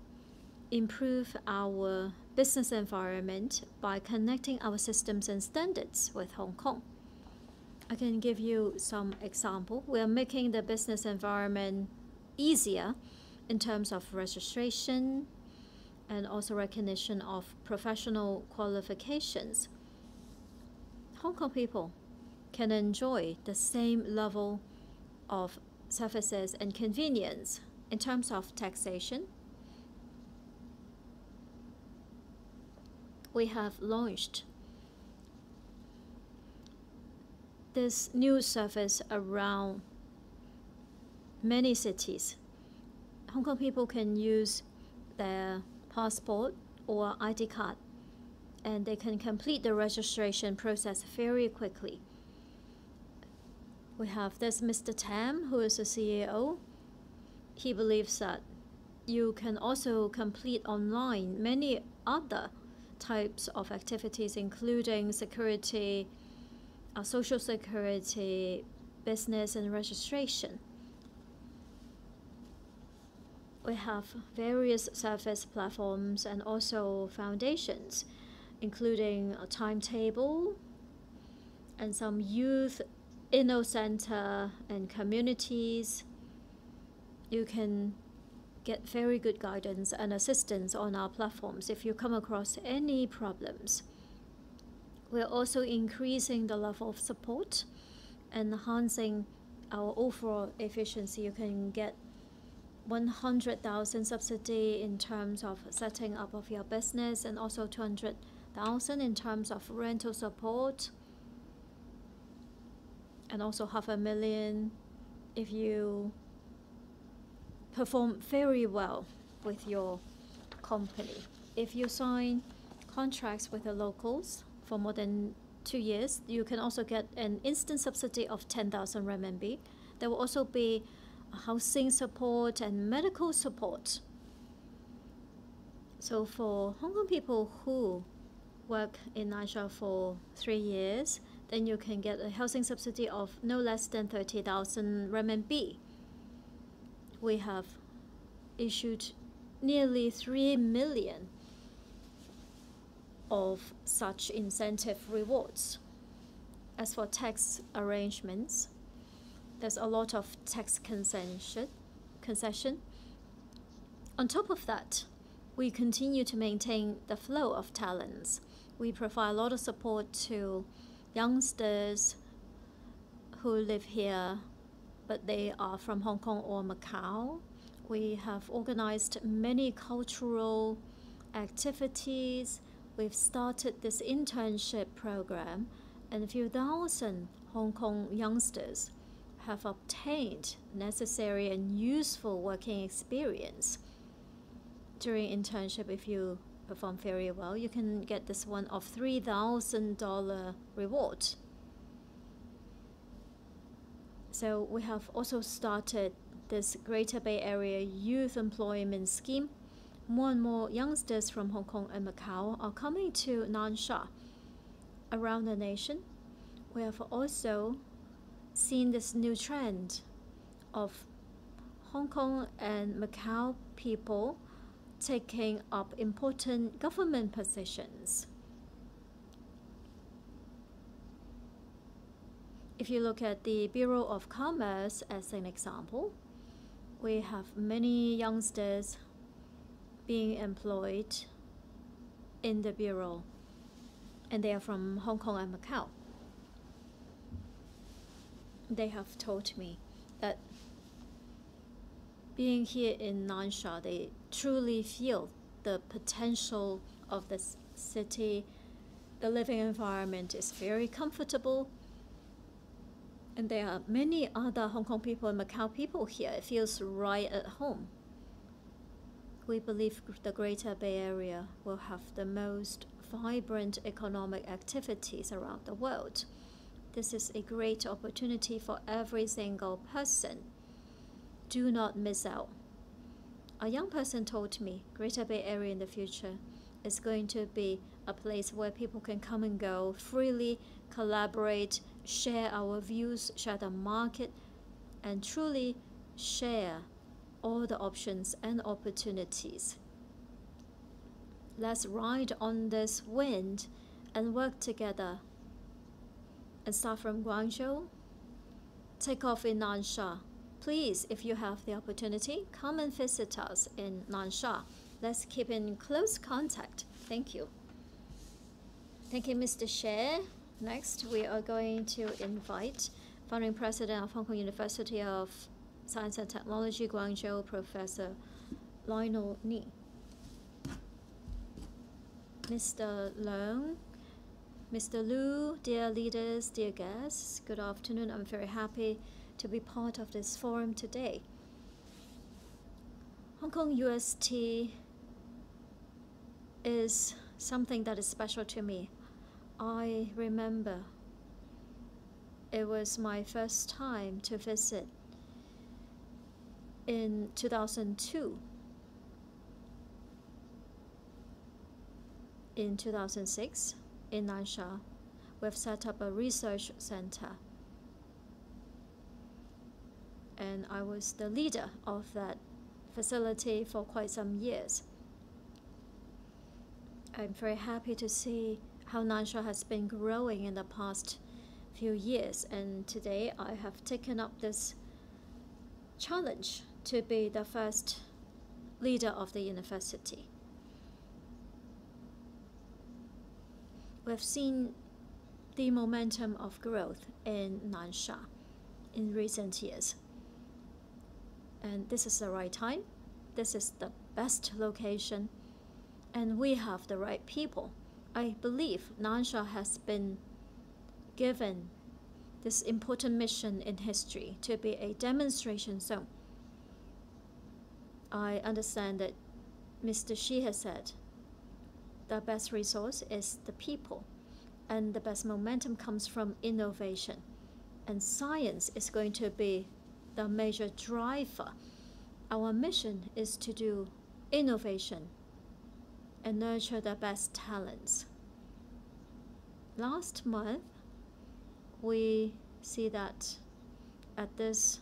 improve our business environment by connecting our systems and standards with Hong Kong. I can give you some example. We are making the business environment easier in terms of registration and also recognition of professional qualifications. Hong Kong people can enjoy the same level of services and convenience in terms of taxation. We have launched this new service around many cities. Hong Kong people can use their passport or ID card, and they can complete the registration process very quickly. We have this Mr. Tam, who is the CEO. He believes that you can also complete online many other types of activities, including security, social security, business, and registration. We have various service platforms and also foundations, including a timetable and some youth inno center and communities. You can get very good guidance and assistance on our platforms if you come across any problems. We're also increasing the level of support, enhancing our overall efficiency. You can get 100,000 subsidy in terms of setting up of your business, and also 200,000 in terms of rental support, and also 500,000 if you perform very well with your company. If you sign contracts with the locals for more than 2 years, you can also get an instant subsidy of 10,000 renminbi. There will also be housing support and medical support. So for Hong Kong people who work in Nansha for 3 years, then you can get a housing subsidy of no less than 30,000 renminbi. We have issued nearly 3 million of such incentive rewards. As for tax arrangements, there's a lot of tax concession. On top of that, we continue to maintain the flow of talents. We provide a lot of support to youngsters who live here, but they are from Hong Kong or Macau. We have organized many cultural activities. We've started this internship program, and a few thousand Hong Kong youngsters have obtained necessary and useful working experience. During internship, if you perform very well, you can get this one of $3,000 reward. So we have also started this Greater Bay Area Youth Employment Scheme. More and more youngsters from Hong Kong and Macau are coming to Nansha. Around the nation, we have also seen this new trend of Hong Kong and Macau people taking up important government positions. If you look at the Bureau of Commerce as an example, we have many youngsters being employed in the Bureau, and they are from Hong Kong and Macau. They have told me that being here in Nansha, they truly feel the potential of this city. The living environment is very comfortable, and there are many other Hong Kong people and Macau people here. It feels right at home. We believe the Greater Bay Area will have the most vibrant economic activities around the world. This is a great opportunity for every single person do not miss out. A young person told me Greater Bay Area in the future is going to be a place where people can come and go, freely collaborate, share our views, share the market, and truly share all the options and opportunities. Let's ride on this wind and work together and start from Guangzhou, take off in Nansha. Please, if you have the opportunity, come and visit us in Nansha. Let's keep in close contact. Thank you. Thank you, Mr. Xie. Next, we are going to invite founding president of Hong Kong University of Science and Technology, Guangzhou, Professor Lionel Ni. Mr. Leung, Mr. Lu, dear leaders, dear guests, good afternoon. I'm very happy to be part of this forum today. Hong Kong UST is something that is special to me. I remember it was my first time to visit in 2002. In 2006, in Nansha, we've set up a research center. And I was the leader of that facility for quite some years. I'm very happy to see how Nansha has been growing in the past few years. And today I have taken up this challenge to be the first leader of the university. We've seen the momentum of growth in Nansha in recent years. And this is the right time. This is the best location. And we have the right people. I believe Nansha has been given this important mission in history to be a demonstration zone. I understand that Mr. Xi has said the best resource is the people, and the best momentum comes from innovation. And science is going to be the major driver. Our mission is to do innovation and nurture the best talents. Last month, we see that at this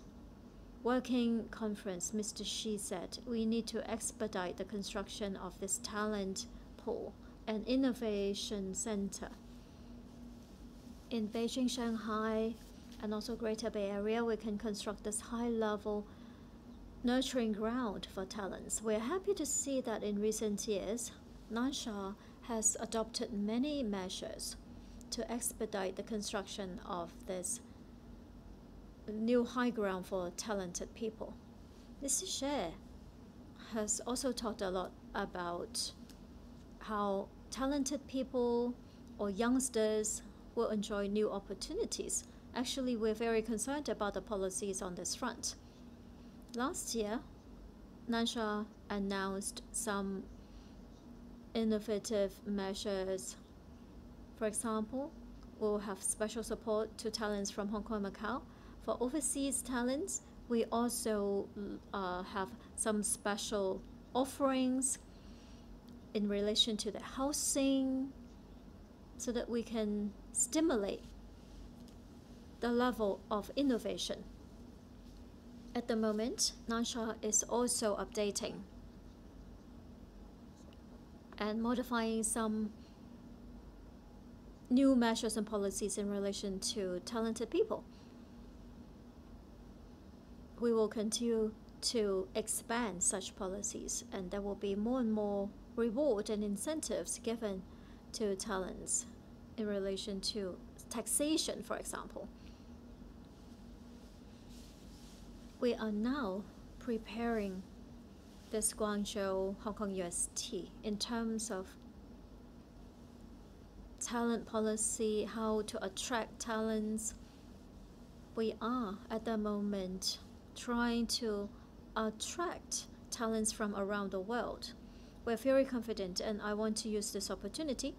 working conference, Mr. Xi said we need to expedite the construction of this talent pool and innovation center. In Beijing, Shanghai, and also Greater Bay Area, we can construct this high-level nurturing ground for talents. We're happy to see that in recent years, Nansha has adopted many measures to expedite the construction of this new high ground for talented people. Mr. Xie has also talked a lot about how talented people or youngsters will enjoy new opportunities. Actually, we're very concerned about the policies on this front. Last year, Nansha announced some innovative measures. For example, we'll have special support to talents from Hong Kong and Macau. For overseas talents, we also have some special offerings in relation to the housing so that we can stimulate the level of innovation. At the moment, Nansha is also updating and modifying some new measures and policies in relation to talented people. We will continue to expand such policies, and there will be more and more reward and incentives given to talents in relation to taxation, for example. We are now preparing this Guangzhou Hong Kong UST in terms of talent policy, how to attract talents. We are at the moment trying to attract talents from around the world. We're very confident, and I want to use this opportunity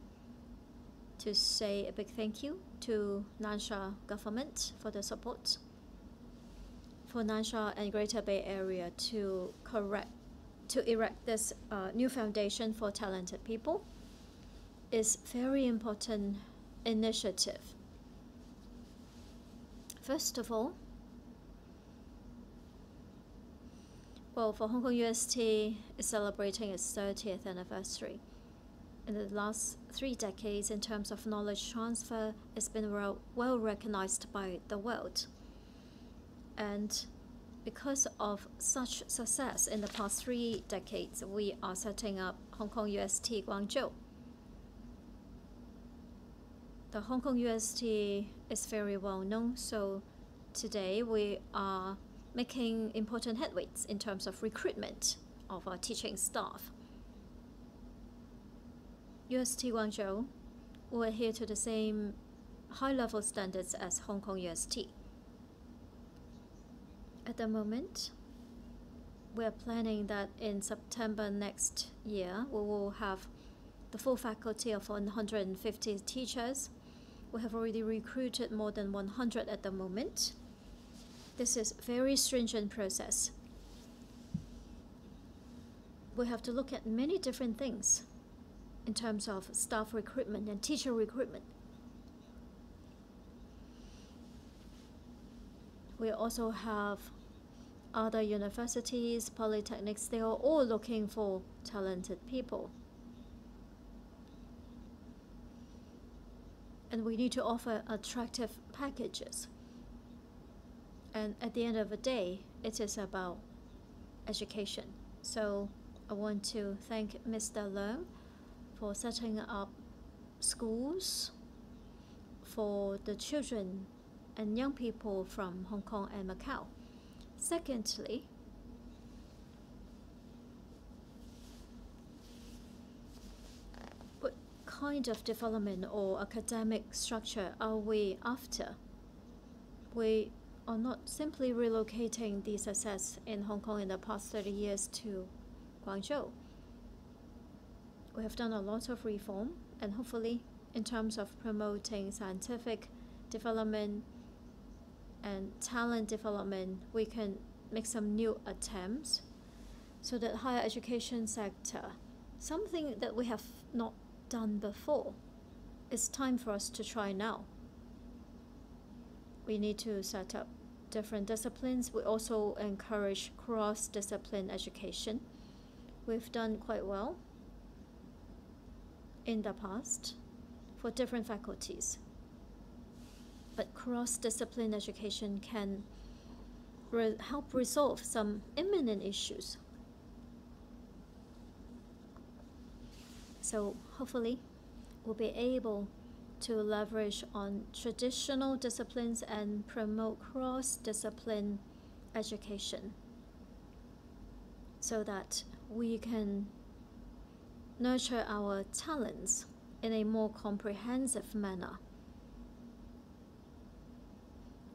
to say a big thank you to Nansha government for the support. for Nansha and Greater Bay Area to erect this new foundation for talented people is very important initiative. First of all, well, for Hong Kong UST is celebrating its 30th anniversary. In the last 3 decades, in terms of knowledge transfer, it's been well recognized by the world. And because of such success in the past 3 decades, we are setting up Hong Kong UST Guangzhou. The Hong Kong UST is very well known, so today we are making important headways in terms of recruitment of our teaching staff. UST Guangzhou will adhere to the same high-level standards as Hong Kong UST. At the moment, we are planning that in September next year, we will have the full faculty of 150 teachers. We have already recruited more than 100 at the moment. This is a very stringent process. We have to look at many different things in terms of staff recruitment and teacher recruitment. We also have other universities, polytechnics, they are all looking for talented people. And we need to offer attractive packages. And at the end of the day, it is about education. So I want to thank Mr. Leung for setting up schools for the children and young people from Hong Kong and Macau. Secondly, what kind of development or academic structure are we after? We are not simply relocating the success in Hong Kong in the past 30 years to Guangzhou. We have done a lot of reform, and hopefully in terms of promoting scientific development and talent development, we can make some new attempts so that higher education sector, something that we have not done before, it's time for us to try now. We need to set up different disciplines. We also encourage cross-discipline education. We've done quite well in the past for different faculties. But cross-discipline education can help resolve some imminent issues. So hopefully we'll be able to leverage on traditional disciplines and promote cross-discipline education so that we can nurture our talents in a more comprehensive manner.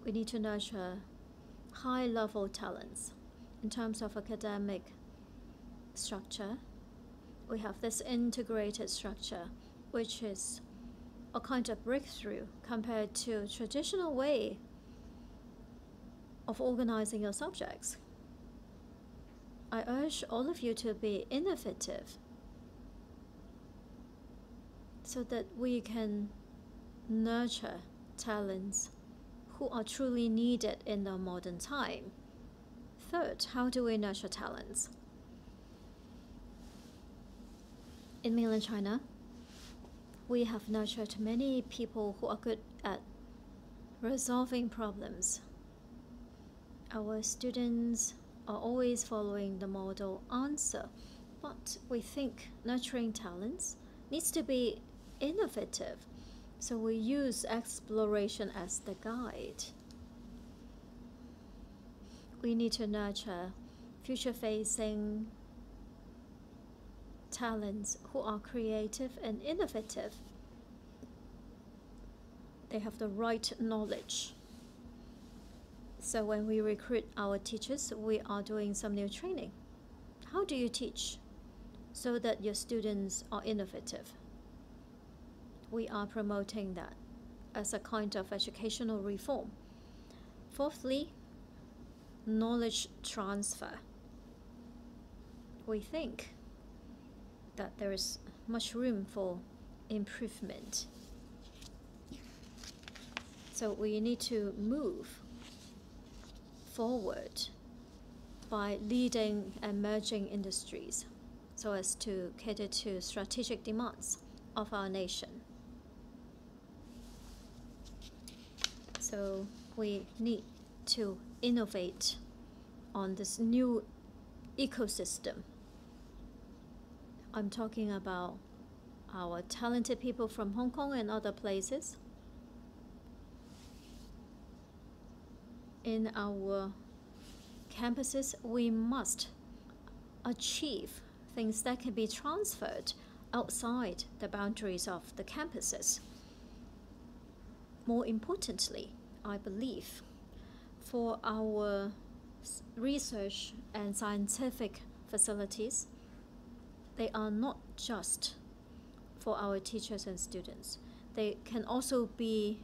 We need to nurture high-level talents. In terms of academic structure, we have this integrated structure, which is a kind of breakthrough compared to a traditional way of organizing your subjects. I urge all of you to be innovative so that we can nurture talents who are truly needed in the modern time. Third, how do we nurture talents? In mainland China, we have nurtured many people who are good at resolving problems. Our students are always following the model answer, but we think nurturing talents needs to be innovative, so we use exploration as the guide. We need to nurture future-facing talents who are creative and innovative. They have the right knowledge. So when we recruit our teachers, we are doing some new training. How do you teach so that your students are innovative? We are promoting that as a kind of educational reform. Fourthly, knowledge transfer, we think that there is much room for improvement. So we need to move forward by leading emerging industries so as to cater to strategic demands of our nation. So we need to innovate on this new ecosystem. I'm talking about our talented people from Hong Kong and other places. In our campuses, we must achieve things that can be transferred outside the boundaries of the campuses. More importantly, I believe, for our research and scientific facilities, they are not just for our teachers and students. They can also be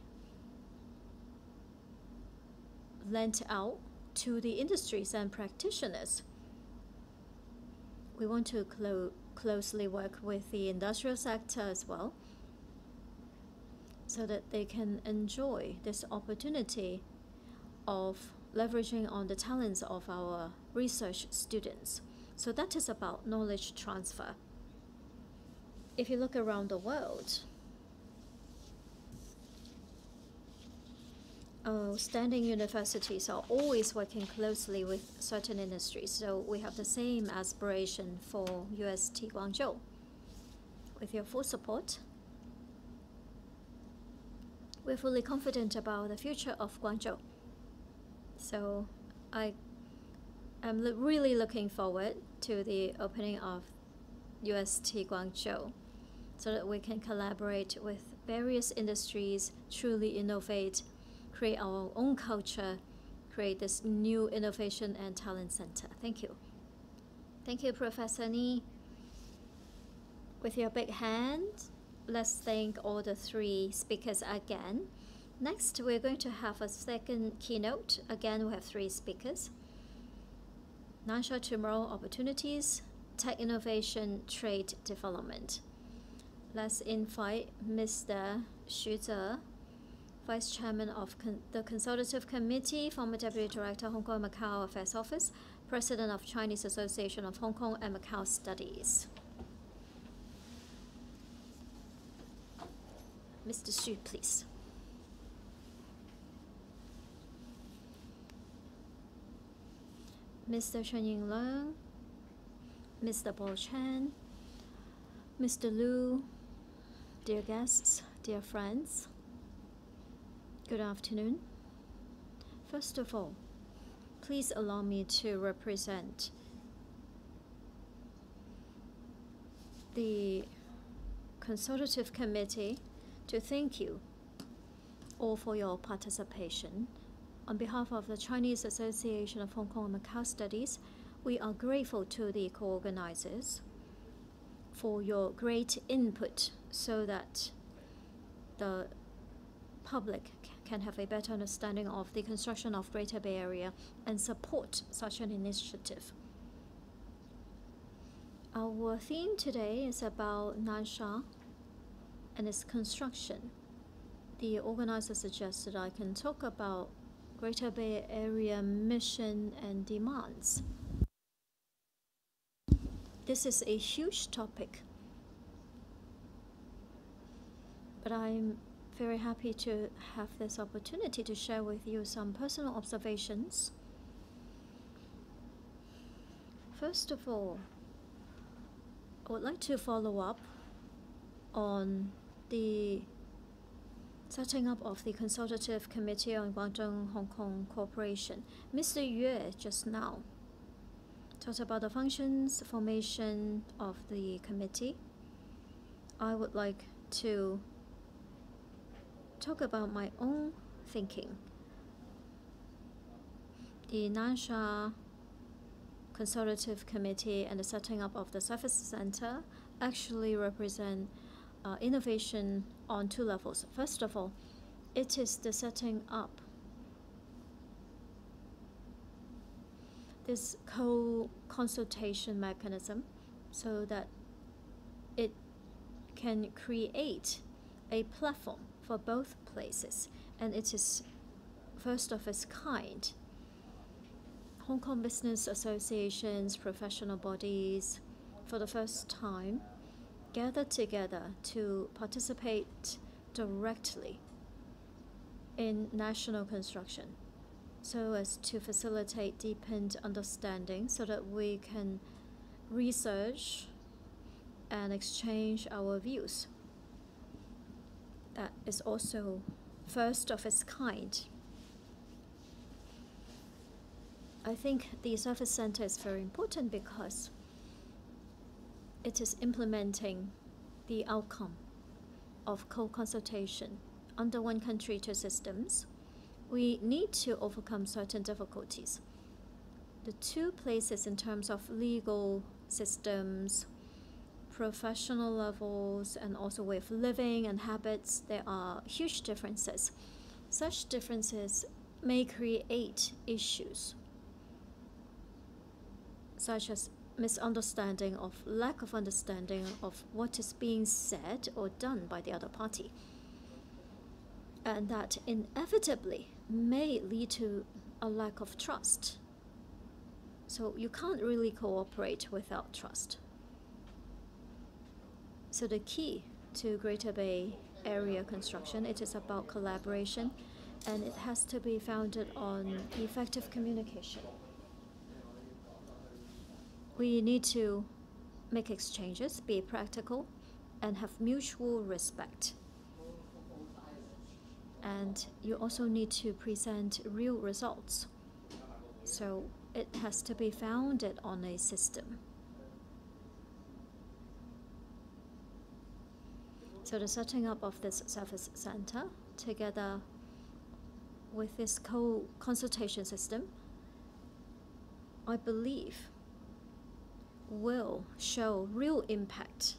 lent out to the industries and practitioners. We want to closely work with the industrial sector as well, so that they can enjoy this opportunity of leveraging on the talents of our research students. So that is about knowledge transfer. If you look around the world, standing universities are always working closely with certain industries. So we have the same aspiration for UST Guangzhou. With your full support, we're fully confident about the future of Guangzhou. So I am really looking forward to the opening of UST Guangzhou so that we can collaborate with various industries, truly innovate, create our own culture, create this new innovation and talent center. Thank you. Thank you, Professor Ni. With your big hand, let's thank all the three speakers again. Next, we're going to have a second keynote. Again, we have three speakers. Nansha Tomorrow Opportunities, Tech Innovation, Trade Development. Let's invite Mr. Xu Ze, Vice Chairman of the Consultative Committee, former Deputy Director, Hong Kong and Macau Affairs Office, President of Chinese Association of Hong Kong and Macau Studies. Mr. Xu, please. Mr. Chen Yinglang, Mr. Paul Chen, Mr. Lu, dear guests, dear friends, good afternoon. First of all, please allow me to represent the Consultative Committee to thank you all for your participation. On behalf of the Chinese Association of Hong Kong and Macau Studies, we are grateful to the co-organizers for your great input so that the public can have a better understanding of the construction of Greater Bay Area and support such an initiative. Our theme today is about Nansha and its construction. The organizer suggested I can talk about Greater Bay Area mission and demands. This is a huge topic, but I'm very happy to have this opportunity to share with you some personal observations. First of all, I would like to follow up on the setting up of the Consultative Committee on Guangdong-Hong Kong Cooperation. Mr. Yue just now talked about the functions, formation of the committee. I would like to talk about my own thinking. The Nansha Consultative Committee and the setting up of the Service Center actually represent innovation on two levels. First of all, it is the setting up this co-consultation mechanism so that it can create a platform for both places, and it is first of its kind. Hong Kong business associations, professional bodies, for the first time, gathered together to participate directly in national construction so as to facilitate deepened understanding so that we can research and exchange our views. That is also first of its kind. I think the service center is very important because it is implementing the outcome of co-consultation under one country, two systems. We need to overcome certain difficulties. The two places in terms of legal systems, professional levels, and also way of living and habits, there are huge differences. Such differences may create issues, such as misunderstanding of lack of understanding of what is being said or done by the other party. And that inevitably may lead to a lack of trust. So you can't really cooperate without trust. So the key to Greater Bay Area construction, it is about collaboration, and it has to be founded on effective communication. We need to make exchanges, be practical, and have mutual respect. And you also need to present real results. So it has to be founded on a system. So the setting up of this service center, together with this co-consultation system, I believe will show real impact.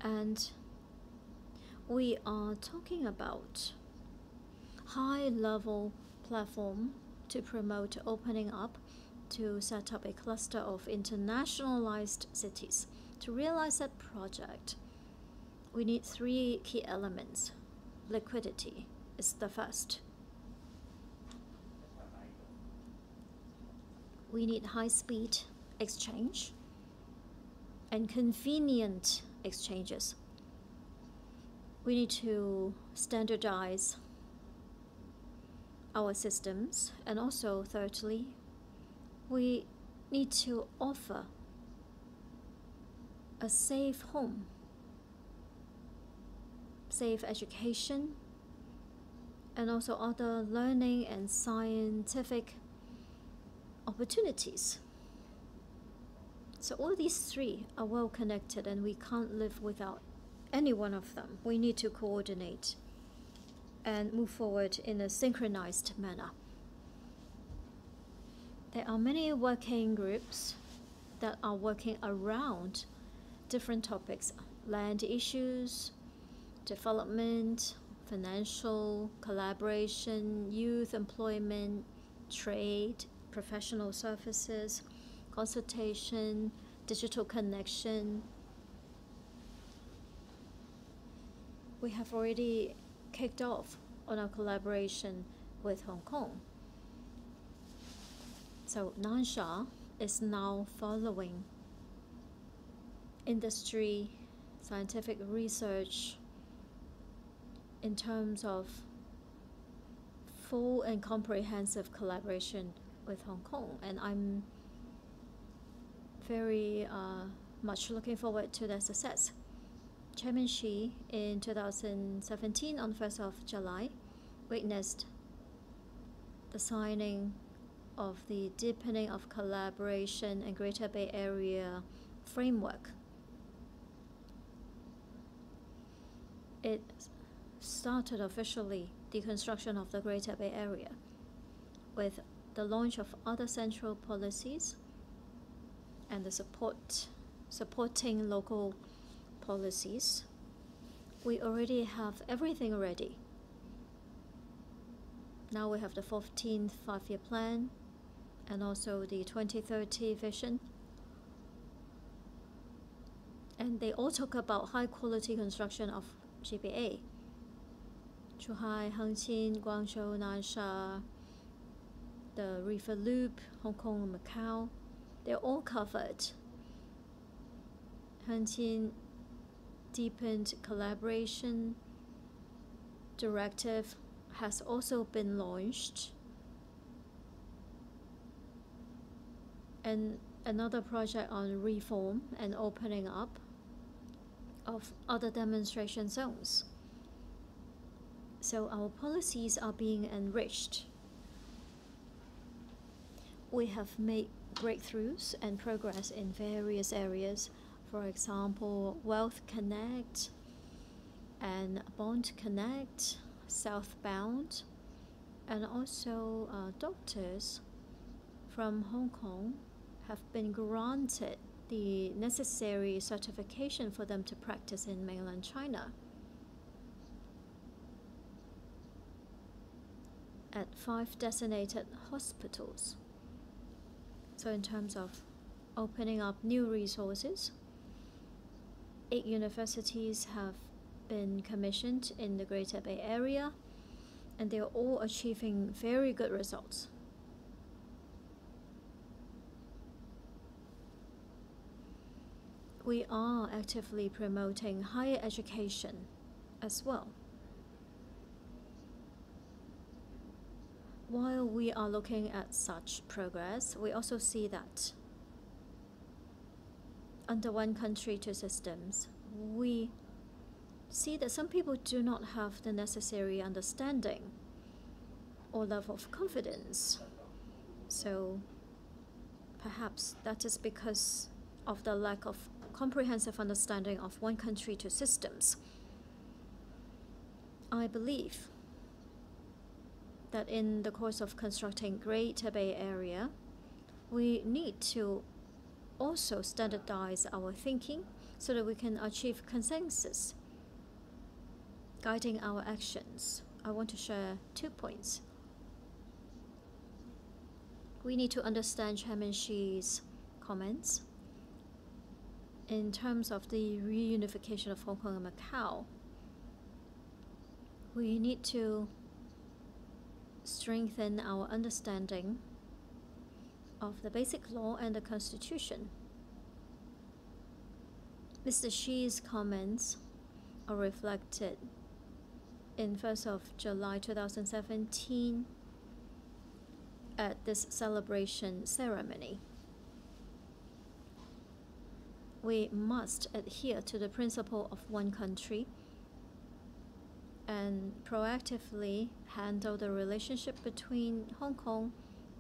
And we are talking about high-level platform to promote opening up, to set up a cluster of internationalized cities. To realize that project, we need three key elements. Liquidity is the first. We need high-speed exchange and convenient exchanges. We need to standardize our systems, and also thirdly, we need to offer a safe home, safe education, and also other learning and scientific opportunities. So all these three are well connected, and we can't live without any one of them. We need to coordinate and move forward in a synchronized manner. There are many working groups that are working around different topics: land issues, development, financial, collaboration, youth employment, trade, professional services, consultation, digital connection. We have already kicked off on our collaboration with Hong Kong. So Nansha is now following industry, scientific research in terms of full and comprehensive collaboration with Hong Kong, and I'm very much looking forward to their success. Chairman Xi in 2017 on 1st of July witnessed the signing of the deepening of collaboration and Greater Bay Area framework. It started officially the construction of the Greater Bay Area with the launch of other central policies and the supporting local policies. We already have everything ready Now we have the 14th five-year plan and also the 2030 vision. And they all talk about high-quality construction of GBA. Zhuhai, Hengqin, Guangzhou, Nansha, the River Loop, Hong Kong and Macau, they're all covered. Hengqin deepened collaboration directive has also been launched. And another project on reform and opening up of other demonstration zones. So our policies are being enriched. We have made breakthroughs and progress in various areas. For example, Wealth Connect and Bond Connect, southbound, and also doctors from Hong Kong have been granted the necessary certification for them to practice in mainland China at 5 designated hospitals. So in terms of opening up new resources, 8 universities have been commissioned in the Greater Bay Area, and they're all achieving very good results. We are actively promoting higher education as well. While we are looking at such progress, we also see that under one country, two systems, we see that some people do not have the necessary understanding or level of confidence. So perhaps that is because of the lack of comprehensive understanding of one country, two systems. I believe that in the course of constructing Greater Bay Area, we need to also standardize our thinking so that we can achieve consensus guiding our actions. I want to share 2 points. We need to understand Chairman Xi's comments in terms of the reunification of Hong Kong and Macau. We need to strengthen our understanding of the basic law and the Constitution. Mr. Xi's comments are reflected in 1st of July 2017 at this celebration ceremony. We must adhere to the principle of one country and proactively handle the relationship between Hong Kong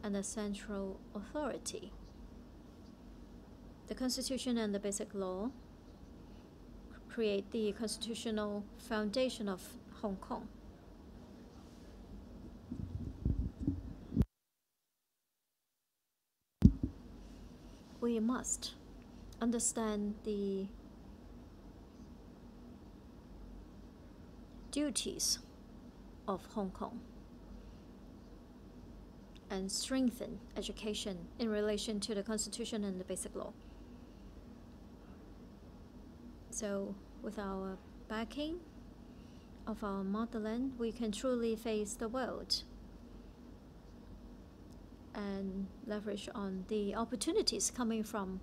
and the central authority. The Constitution and the Basic Law create the constitutional foundation of Hong Kong. We must understand the duties of Hong Kong and strengthen education in relation to the Constitution and the Basic Law. So with our backing of our motherland, we can truly face the world and leverage on the opportunities coming from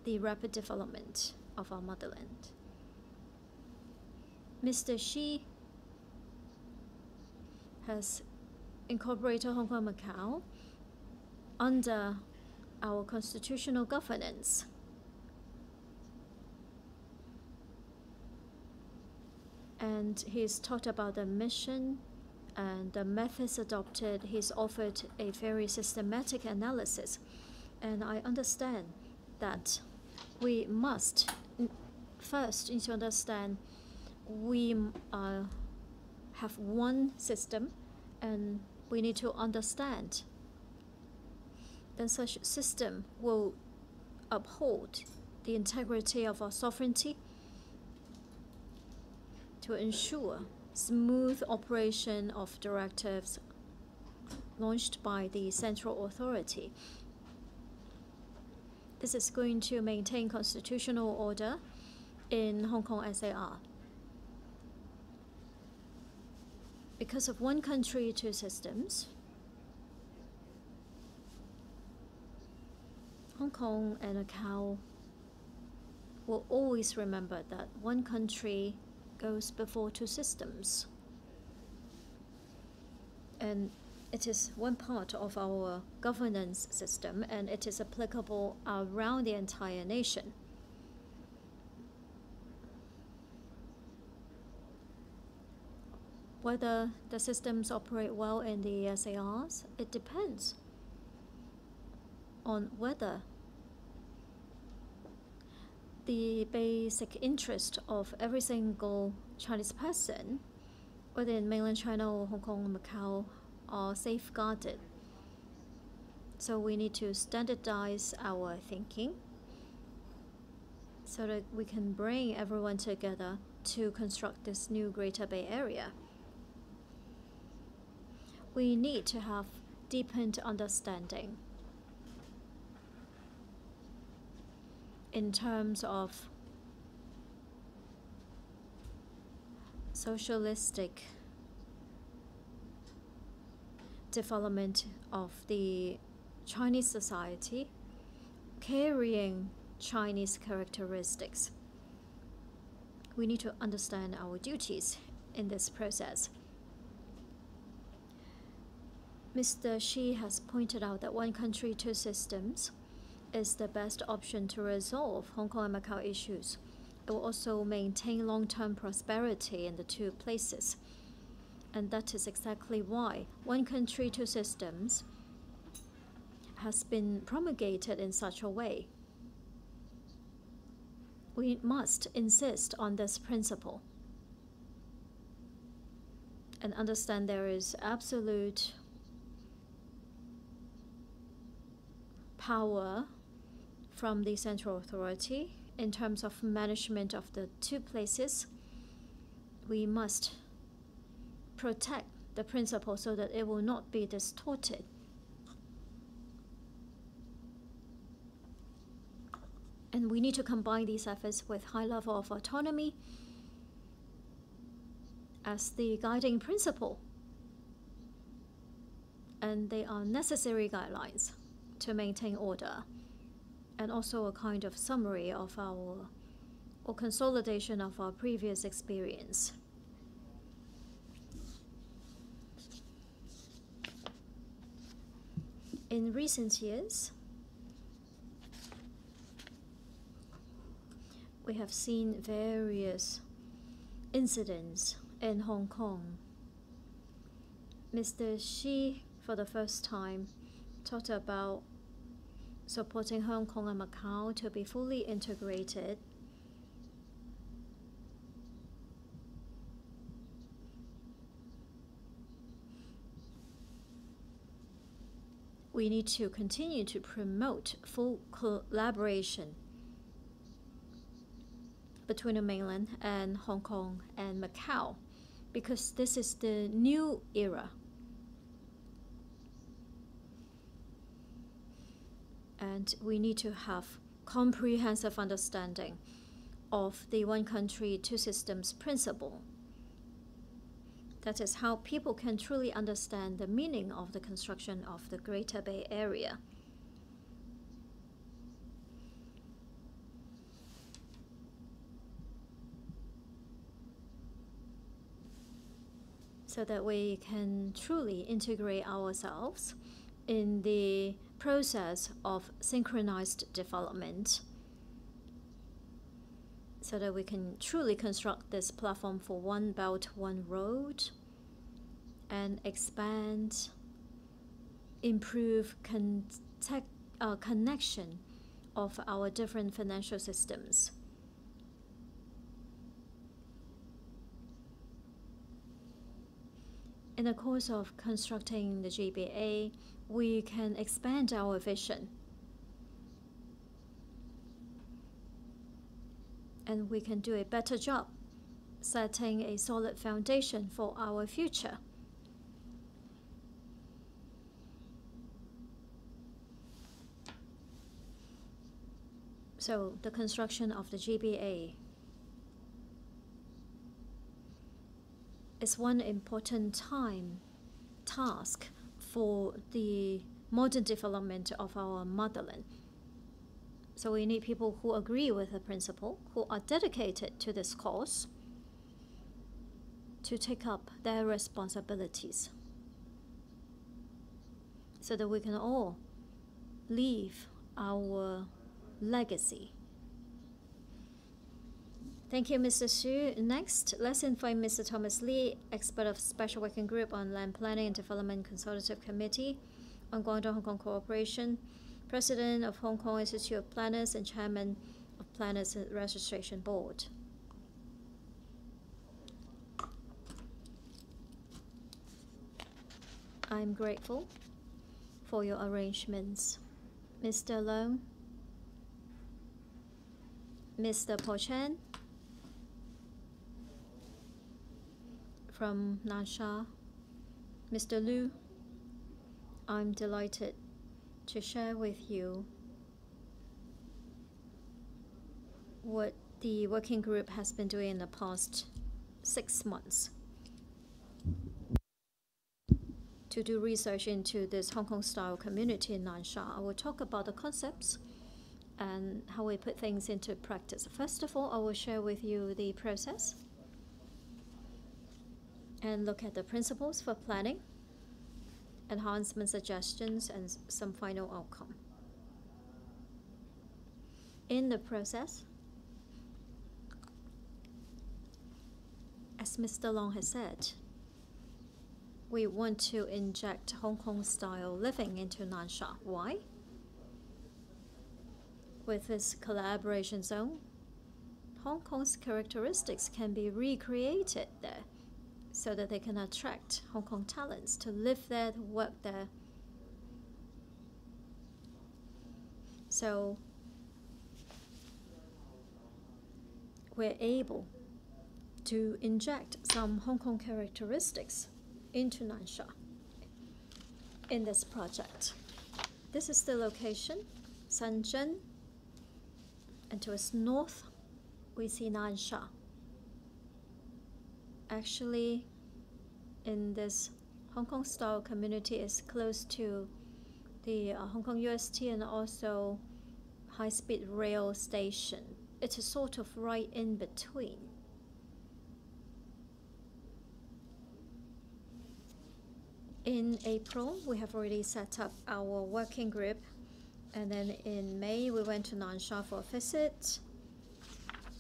the rapid development of our motherland. Mr. Xi has incorporated Hong Kong and Macau under our constitutional governance. And he's talked about the mission and the methods adopted. He's offered a very systematic analysis. And I understand that we must first need to understand we have one system, and we need to understand that such system will uphold the integrity of our sovereignty to ensure smooth operation of directives launched by the central authority. This is going to maintain constitutional order in Hong Kong SAR. Because of one country, two systems, Hong Kong and Macau will always remember that one country goes before two systems. And it is one part of our governance system, and it is applicable around the entire nation. Whether the systems operate well in the SARs, it depends on whether the basic interest of every single Chinese person, whether in mainland China or Hong Kong and Macau, are safeguarded. So we need to standardize our thinking so that we can bring everyone together to construct this new Greater Bay Area. We need to have deepened understanding in terms of socialistic development of the Chinese society, carrying Chinese characteristics. We need to understand our duties in this process. Mr. Xi has pointed out that one country, two systems is the best option to resolve Hong Kong and Macau issues. It will also maintain long-term prosperity in the two places. And that is exactly why one country, two systems has been promulgated in such a way. We must insist on this principle and understand there is absolute power from the central authority in terms of management of the two places. We must protect the principle so that it will not be distorted. And we need to combine these efforts with high level of autonomy as the guiding principle. And they are necessary guidelines to maintain order, and also a kind of summary of our, or consolidation of our previous experience. In recent years, we have seen various incidents in Hong Kong. Mr. Xi, for the first time, talked about supporting Hong Kong and Macau to be fully integrated. We need to continue to promote full collaboration between the mainland and Hong Kong and Macau, because this is the new era. And we need to have comprehensive understanding of the one country, two systems principle. That is how people can truly understand the meaning of the construction of the Greater Bay Area. So that we can truly integrate ourselves in the process of synchronized development, so that we can truly construct this platform for one belt, one road, and expand, improve connection of our different financial systems. In the course of constructing the GBA, we can expand our vision. And we can do a better job setting a solid foundation for our future. So the construction of the GBA is one important task for the modern development of our motherland. So we need people who agree with the principle, who are dedicated to this cause, to take up their responsibilities so that we can all leave our legacy. Thank you, Mr. Xu. Next, let's invite Mr. Thomas Lee, expert of Special Working Group on Land Planning and Development Consultative Committee on Guangdong-Hong Kong Cooperation, President of Hong Kong Institute of Planners and Chairman of Planners Registration Board. I'm grateful for your arrangements. Mr. Leung, Mr. Po Chen from Nansha, Mr. Liu, I'm delighted to share with you what the working group has been doing in the past 6 months to do research into this Hong Kong-style community in Nansha. I will talk about the concepts and how we put things into practice. First of all, I will share with you the process and look at the principles for planning, enhancement suggestions, and some final outcome. In the process, as Mr. Long has said, we want to inject Hong Kong-style living into Nansha. Why? With this collaboration zone, Hong Kong's characteristics can be recreated there so that they can attract Hong Kong talents to live there, to work there. So we're able to inject some Hong Kong characteristics into Nansha in this project. This is the location, Shenzhen, and to its north, we see Nansha. Actually, in this Hong Kong-style community is close to the Hong Kong UST and also high-speed rail station. It is sort of right in between. In April, we have already set up our working group, and then in May, we went to Nansha for a visit.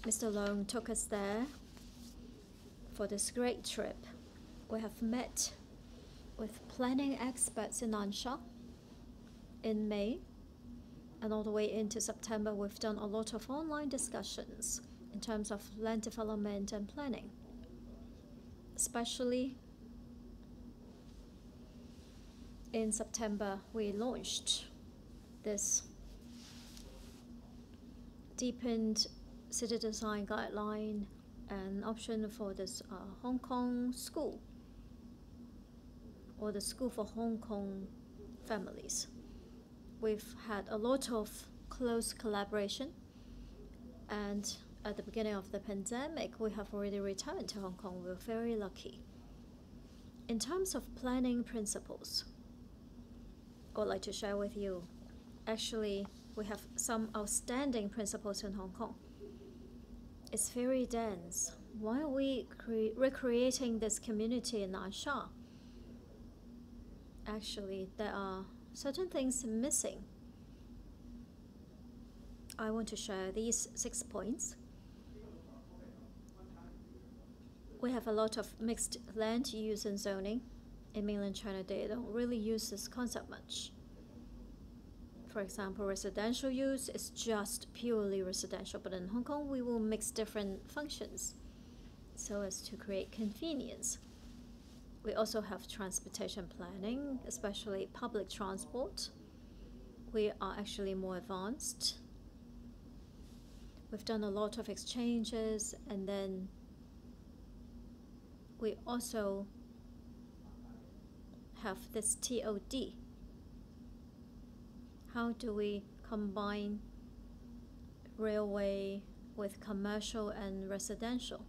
Mr. Leung took us there for this great trip. We have met with planning experts in Nansha in May, and all the way into September, we've done a lot of online discussions in terms of land development and planning. Especially in September, we launched this deepened city design guideline and option for this Hong Kong school, or the school for Hong Kong families. We've had a lot of close collaboration, and at the beginning of the pandemic, we have already returned to Hong Kong. We're very lucky. In terms of planning principles, I would like to share with you. Actually, we have some outstanding principles in Hong Kong. It's very dense. Why are we recreating this community in Nansha? Actually, there are certain things missing. I want to share these 6 points. We have a lot of mixed land use and zoning. In mainland China, they don't really use this concept much. For example, residential use is just purely residential, but in Hong Kong, we will mix different functions so as to create convenience. We also have transportation planning, especially public transport. We are actually more advanced. We've done a lot of exchanges, and then we also have this TOD. How do we combine railway with commercial and residential.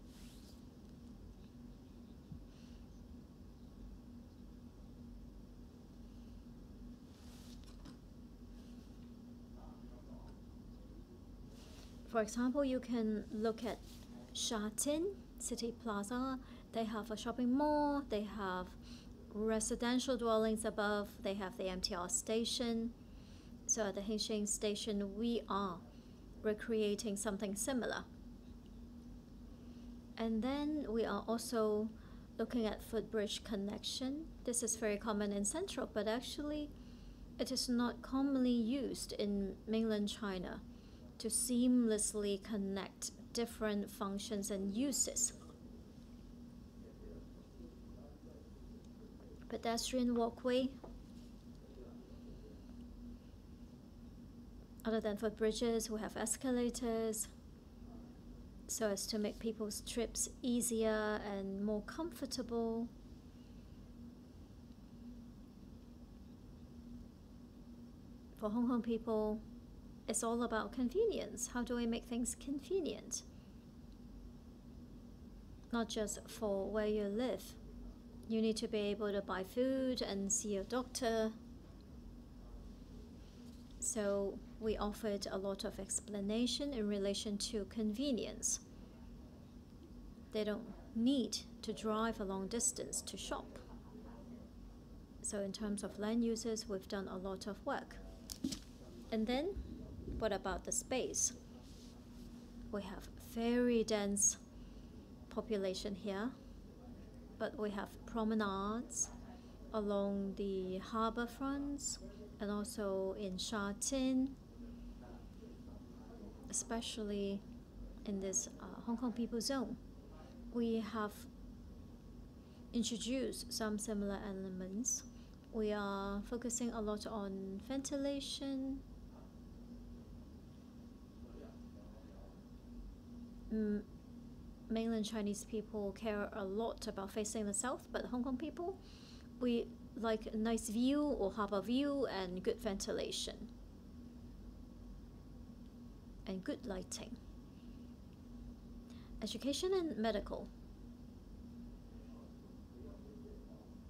For example, you can look at Sha Tin City Plaza. They have a shopping mall, they have residential dwellings above, they have the MTR station. So at the Hengqin station, we are recreating something similar. And then we are also looking at footbridge connection. This is very common in Central, but actually it is not commonly used in mainland China to seamlessly connect different functions and uses. Pedestrian walkway. Other than footbridges, we have escalators, so as to make people's trips easier and more comfortable. For Hong Kong people, it's all about convenience. How do we make things convenient? Not just for where you live. You need to be able to buy food and see a doctor. So we offered a lot of explanation in relation to convenience. They don't need to drive a long distance to shop. So in terms of land uses, we've done a lot of work. And then, what about the space? We have very dense population here, but we have promenades along the harbor fronts and also in Sha Tin, especially in this Hong Kong People Zone. We have introduced some similar elements. We are focusing a lot on ventilation, mainland Chinese people care a lot about facing the south, but Hong Kong people, we like a nice view or harbor view and good ventilation and good lighting. Education and medical.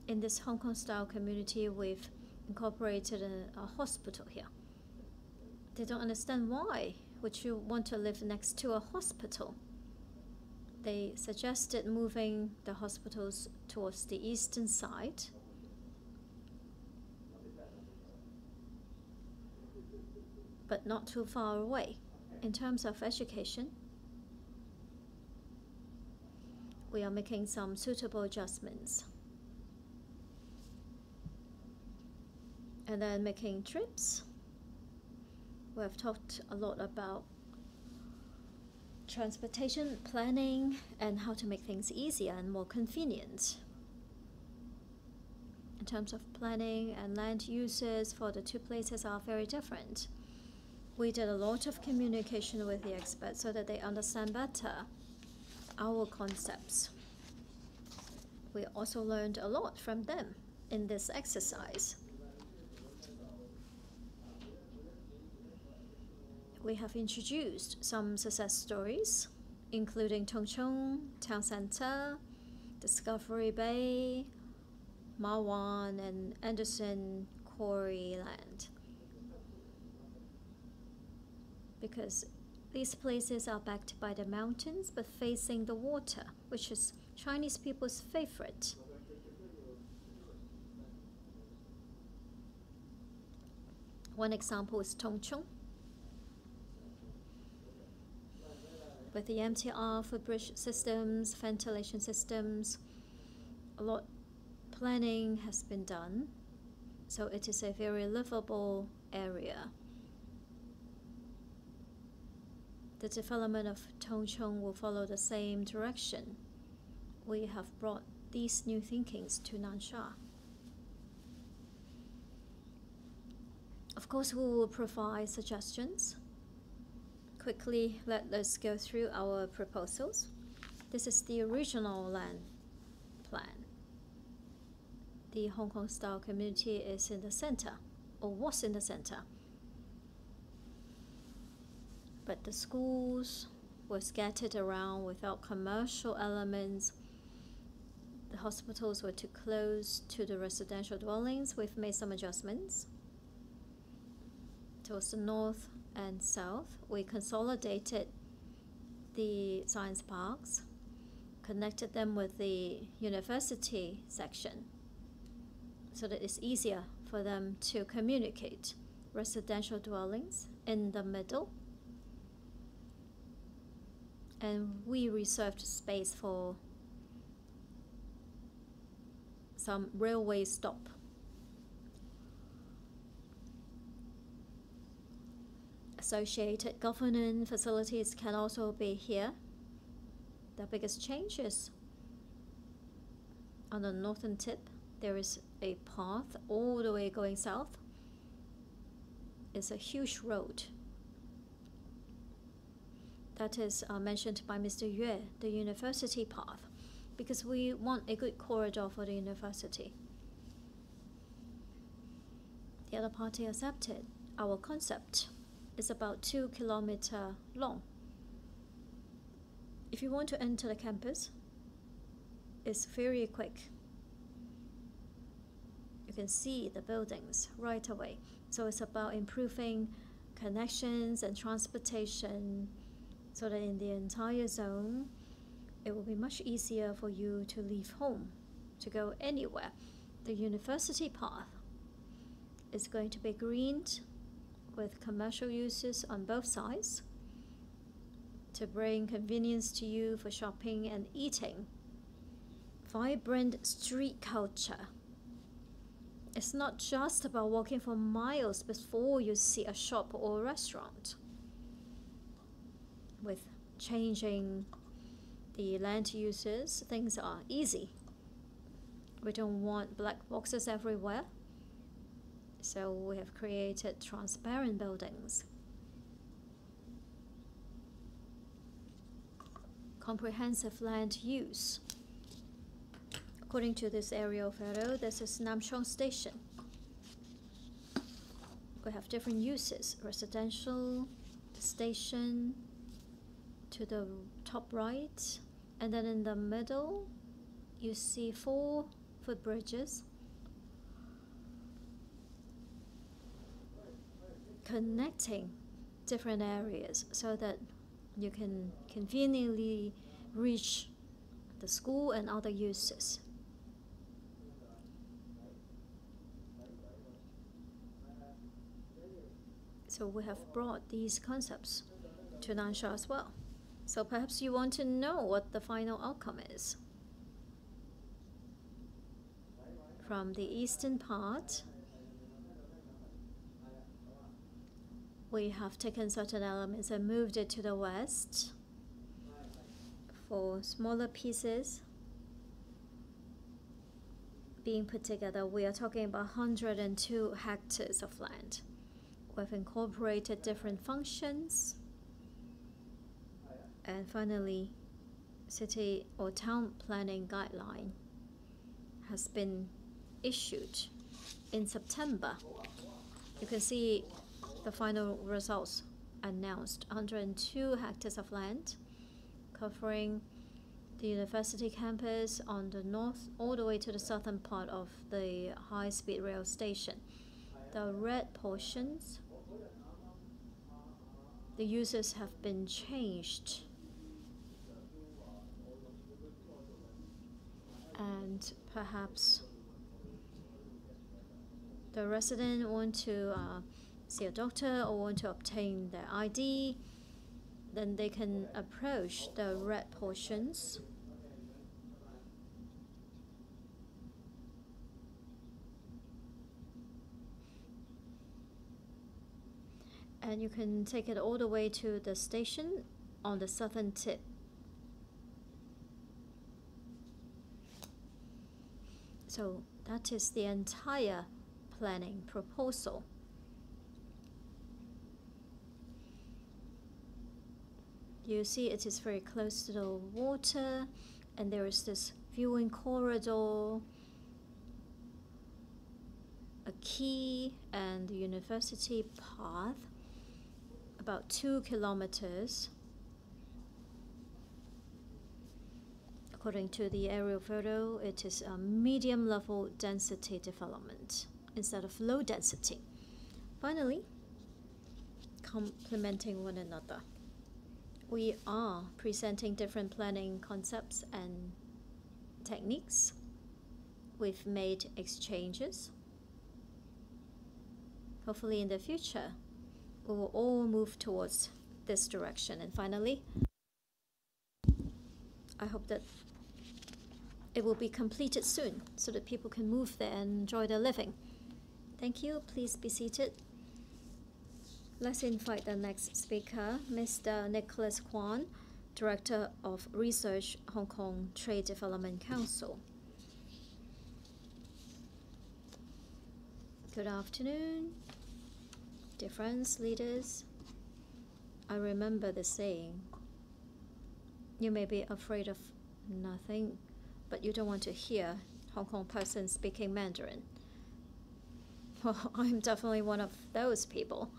In this Hong Kong style community, we've incorporated a hospital here. They don't understand why would you want to live next to a hospital. They suggested moving the hospitals towards the eastern side. But not too far away. In terms of education, we are making some suitable adjustments. And then making trips. We have talked a lot about transportation planning and how to make things easier and more convenient. In terms of planning and land uses for the two places are very different. We did a lot of communication with the experts so that they understand better our concepts. We also learned a lot from them in this exercise. We have introduced some success stories, including Tung Chung Town Centre, Discovery Bay, Ma Wan, and Anderson Quarry Land. Because these places are backed by the mountains but facing the water, which is Chinese people's favorite. One example is Tung Chung. With the MTR, footbridge systems, ventilation systems, a lot planning has been done, so it is a very livable area. The development of Tung Chung will follow the same direction. We have brought these new thinkings to Nansha. Of course, we will provide suggestions. Quickly, let us go through our proposals. This is the original land plan. The Hong Kong style community is in the center, or was in the center. But the schools were scattered around without commercial elements. The hospitals were too close to the residential dwellings. We've made some adjustments. Towards the north and south, we consolidated the science parks, connected them with the university section so that it's easier for them to communicate. Residential dwellings in the middle, and we reserved space for some railway stop. Associated governance facilities can also be here. The biggest change is on the northern tip, there is a path all the way going south. It's a huge road. That is mentioned by Mr. Yue, the university path, because we want a good corridor for the university. The other party accepted our concept. It's about 2 kilometers long. If you want to enter the campus, it's very quick. You can see the buildings right away. So it's about improving connections and transportation so that in the entire zone, it will be much easier for you to leave home, to go anywhere. The university path is going to be greened with commercial uses on both sides to bring convenience to you for shopping and eating. Vibrant street culture. It's not just about walking for miles before you see a shop or a restaurant. With changing the land uses, things are easy. We don't want black boxes everywhere. So we have created transparent buildings. Comprehensive land use. According to this aerial photo, this is Nam Chong Station. We have different uses: residential, station, to the top right, and then in the middle, you see 4 footbridges connecting different areas so that you can conveniently reach the school and other uses. So we have brought these concepts to Nansha as well. So perhaps you want to know what the final outcome is. From the eastern part, we have taken certain elements and moved it to the west for smaller pieces being put together. We are talking about 102 hectares of land. We've incorporated different functions, and finally, city or town planning guideline has been issued in September. You can see the final results announced. 102 hectares of land covering the university campus on the north all the way to the southern part of the high-speed rail station. The red portions, the uses have been changed, and perhaps the resident want to see a doctor or want to obtain their ID, then they can approach the red portions. And you can take it all the way to the station on the southern tip. So that is the entire planning proposal. You see it is very close to the water, and there is this viewing corridor, a quay, and the university path about 2 kilometers. According to the aerial photo, it is a medium level density development instead of low density. Finally, complementing one another, we are presenting different planning concepts and techniques. We've made exchanges. Hopefully in the future, we will all move towards this direction. And finally, I hope that it will be completed soon so that people can move there and enjoy their living. Thank you. Please be seated. Let's invite the next speaker, Mr. Nicholas Kwan, Director of Research, Hong Kong Trade Development Council. Good afternoon, dear friends, leaders. I remember the saying, you may be afraid of nothing, but you don't want to hear Hong Kong person speaking Mandarin. Well, I'm definitely one of those people.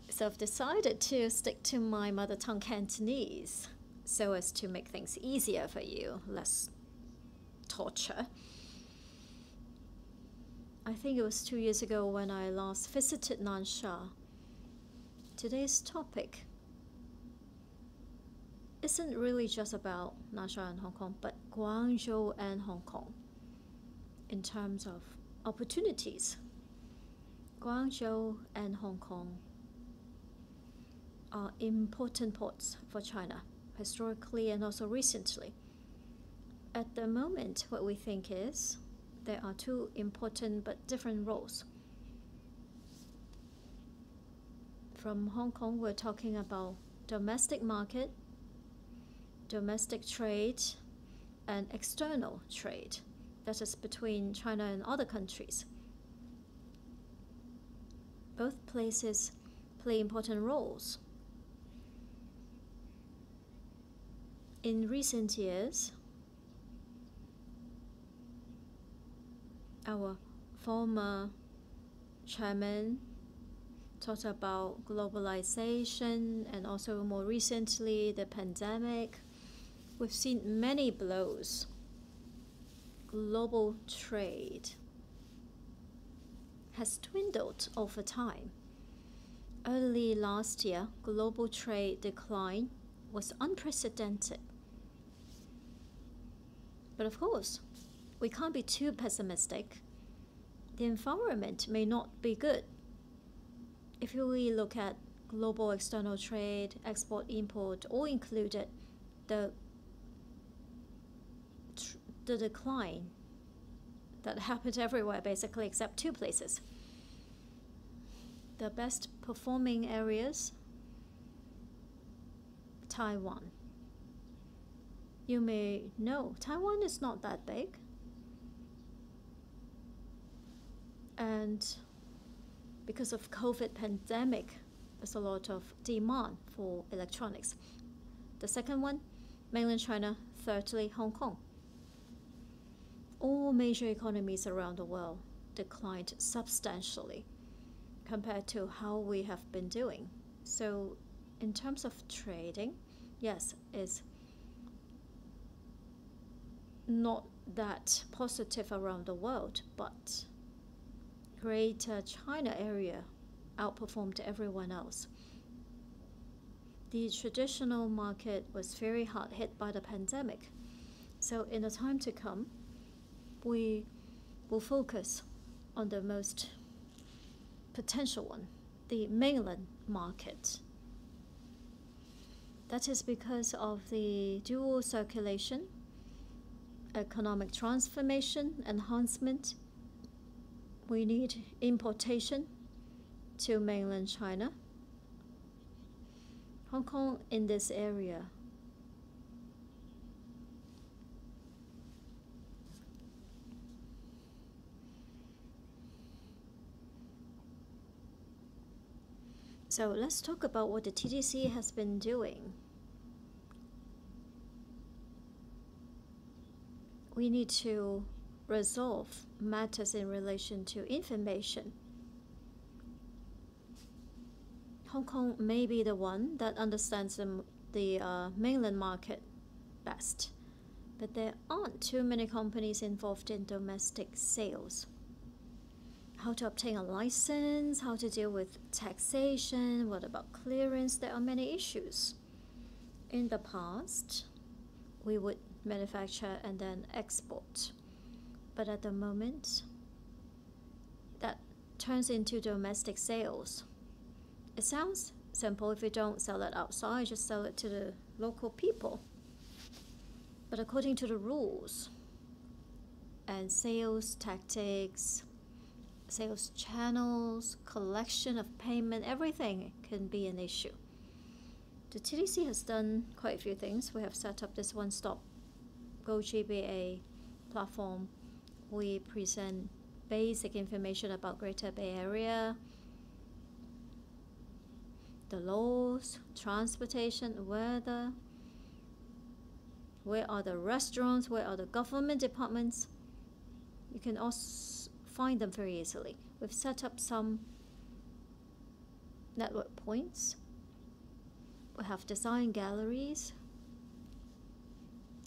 So I've decided to stick to my mother tongue Cantonese so as to make things easier for you, less torture. I think it was 2 years ago when I last visited Nansha. Today's topic isn't really just about Nansha and Hong Kong, but Guangzhou and Hong Kong in terms of opportunities. Guangzhou and Hong Kong are important ports for China, historically and also recently. At the moment, what we think is there are 2 important but different roles. From Hong Kong, we're talking about domestic market, domestic trade, and external trade. That is between China and other countries. Both places play important roles. In recent years, our former chairman talked about globalization and also more recently the pandemic. We've seen many blows. Global trade has dwindled over time. Early last year, global trade decline was unprecedented. But of course, we can't be too pessimistic. The environment may not be good. If we look at global external trade, export, import, all included, the decline that happened everywhere basically except 2 places. The best performing areas, Taiwan. You may know Taiwan is not that big. And because of COVID pandemic, there's a lot of demand for electronics. The second one, mainland China. Thirdly, Hong Kong. All major economies around the world declined substantially compared to how we have been doing. So in terms of trading, yes, it's not that positive around the world, but Greater China area outperformed everyone else. The traditional market was very hard hit by the pandemic. So in the time to come, we will focus on the most potential one, the mainland market. That is because of the dual circulation, economic transformation, enhancement. We need importation to mainland China. Hong Kong in this area So let's talk about what the TDC has been doing. We need to resolve matters in relation to information. Hong Kong may be the one that understands the mainland market best, but there aren't too many companies involved in domestic sales. How to obtain a license, how to deal with taxation, what about clearance? There are many issues. In the past, we would manufacture and then export. But at the moment, that turns into domestic sales. It sounds simple if you don't sell it outside, just sell it to the local people. But according to the rules and sales tactics, sales channels, collection of payment, everything can be an issue. The TDC has done quite a few things. We have set up this one-stop Go GBA platform. We present basic information about Greater Bay Area, the laws, transportation, weather, where are the restaurants, where are the government departments. You can also find them very easily. We've set up some network points. We have design galleries.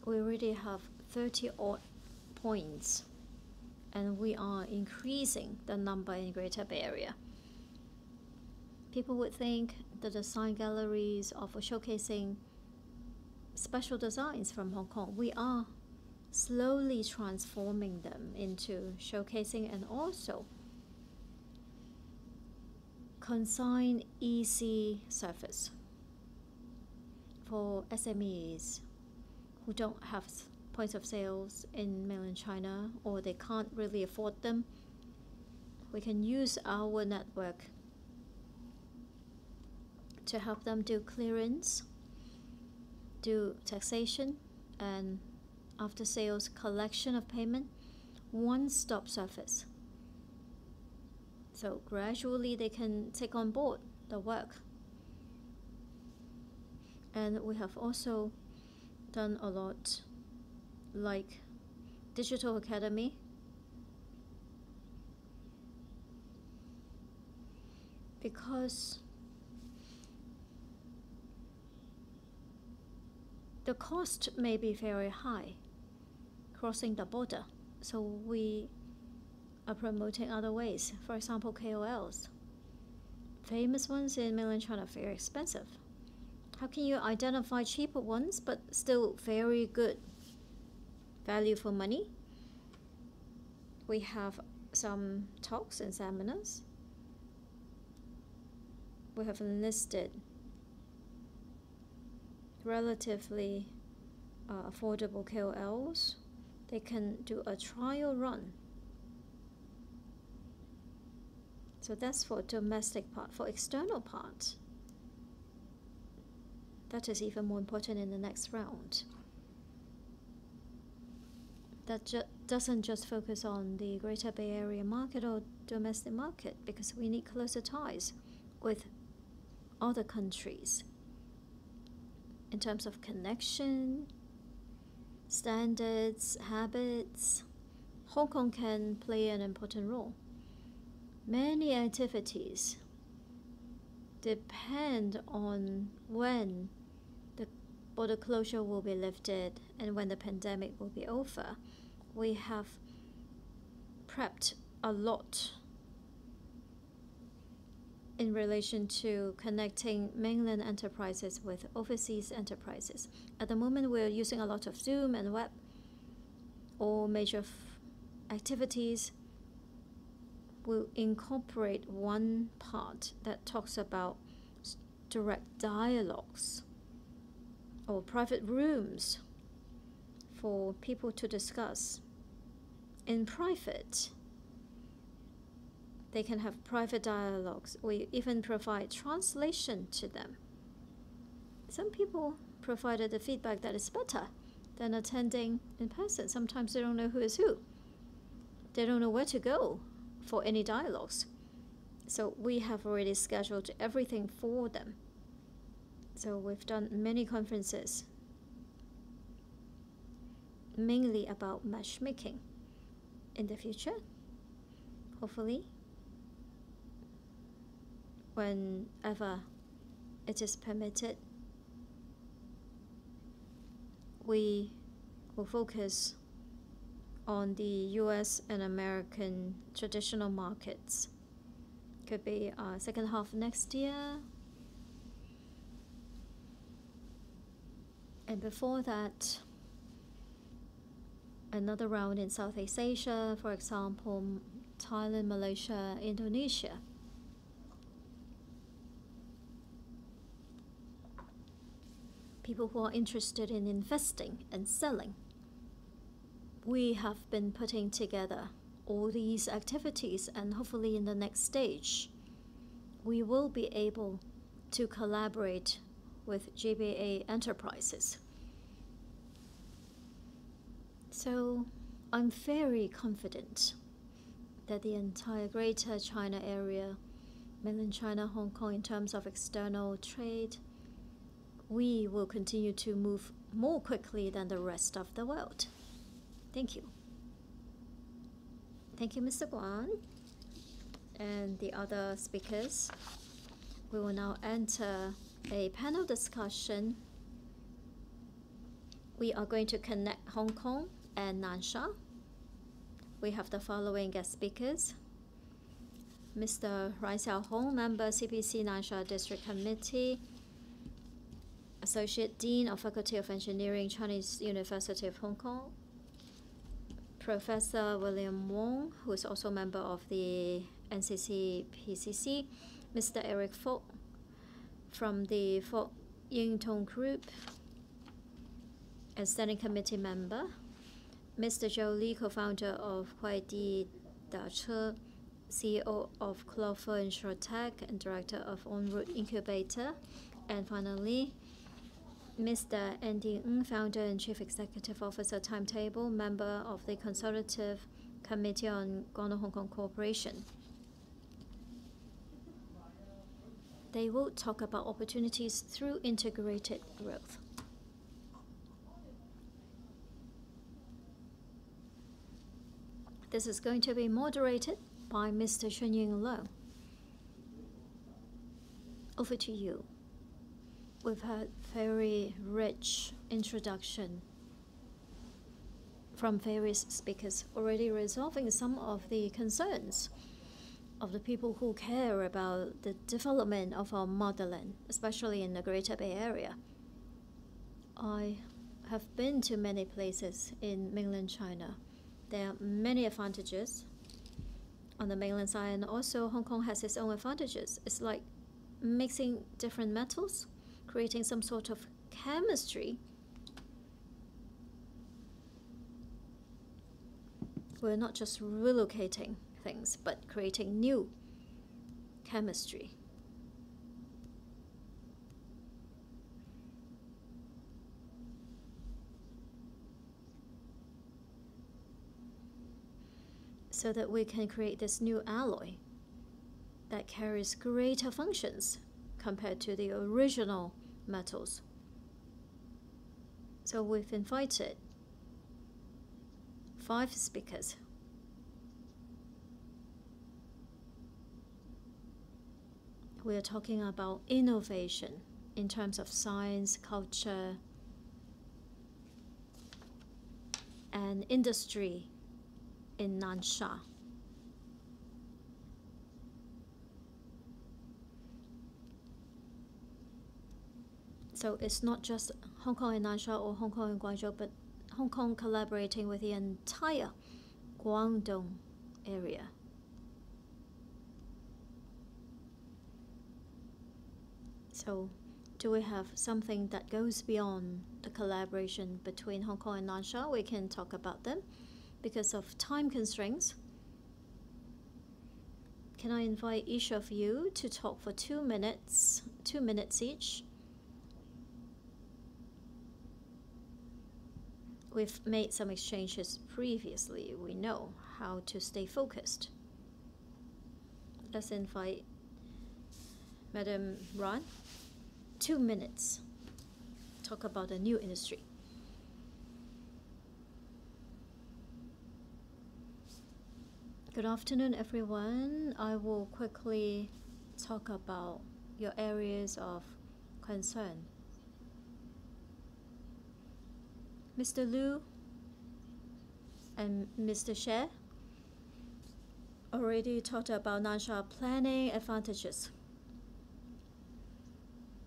We already have 30 odd points, and we are increasing the number in Greater Bay Area. People would think the design galleries are for showcasing special designs from Hong Kong. We are slowly transforming them into showcasing and also consign easy service for SMEs who don't have points of sales in mainland China, or they can't really afford them. We can use our network to help them do clearance, do taxation, and after sales collection of payment, one-stop service. So gradually they can take on board the work. And we have also done a lot like Digital Academy, because the cost may be very high crossing the border, so we are promoting other ways. For example, KOLs. Famous ones in mainland China are very expensive. How can you identify cheaper ones but still very good value for money? We have some talks and seminars. We have enlisted relatively affordable KOLs. They can do a trial run. So that's for domestic part. For external part, that is even more important in the next round. That doesn't just focus on the Greater Bay Area market or domestic market, because we need closer ties with other countries in terms of connection, standards, habits. Hong Kong can play an important role. Many activities depend on when the border closure will be lifted and when the pandemic will be over. We have prepped a lot in relation to connecting mainland enterprises with overseas enterprises. At the moment, we're using a lot of Zoom and web. All major activities will incorporate one part that talks about direct dialogues or private rooms for people to discuss in private. They can have private dialogues. We even provide translation to them. Some people provided the feedback that is better than attending in person. Sometimes they don't know who is who. They don't know where to go for any dialogues. So we have already scheduled everything for them. So we've done many conferences, mainly about matchmaking. In the future, hopefully, whenever it is permitted, we will focus on the US and American traditional markets. Could be second half next year. And before that, another round in Southeast Asia, for example, Thailand, Malaysia, Indonesia. People who are interested in investing and selling. We have been putting together all these activities, and hopefully in the next stage, we will be able to collaborate with GBA enterprises. So I'm very confident that the entire Greater China area, mainland China, Hong Kong, in terms of external trade, we will continue to move more quickly than the rest of the world. Thank you. Thank you, Mr. Guan. And the other speakers. We will now enter a panel discussion. We are going to connect Hong Kong and Nansha. We have the following guest speakers. Mr. Rai Xiaohong, Member, CPC Nansha District Committee, Associate Dean of Faculty of Engineering, Chinese University of Hong Kong. Professor William Wong, who is also a member of the NCC-PCC. Mr. Eric Fok from the Fok Ying Tong Group, a Standing Committee member. Mr. Joe Lee, co-founder of Huaidi Dache, CEO of Clover InsurTech and Director of En Route Incubator. And finally, Mr. Andy Ng, Founder and Chief Executive Officer, Timetable, member of the Consultative Committee on Guangdong-Hong Kong Cooperation. They will talk about opportunities through integrated growth. This is going to be moderated by Mr. Chunying Leung. Over to you. We've had very rich introduction from various speakers, already resolving some of the concerns of the people who care about the development of our motherland, especially in the Greater Bay Area. I have been to many places in mainland China. There are many advantages on the mainland side, and also Hong Kong has its own advantages. It's like mixing different metals, creating some sort of chemistry. We're not just relocating things, but creating new chemistry. So that we can create this new alloy that carries greater functions compared to the original metals. So we've invited 5 speakers. We are talking about innovation in terms of science, culture, and industry in Nansha. So it's not just Hong Kong and Nansha or Hong Kong and Guangzhou, but Hong Kong collaborating with the entire Guangdong area. So do we have something that goes beyond the collaboration between Hong Kong and Nansha? We can talk about them. Because of time constraints, can I invite each of you to talk for 2 minutes, 2 minutes each? We've made some exchanges previously. We know how to stay focused. Let's invite Madam Ran. 2 minutes. Talk about a new industry. Good afternoon, everyone. I will quickly talk about your areas of concern. Mr. Liu and Mr. Xie already talked about Nansha planning advantages.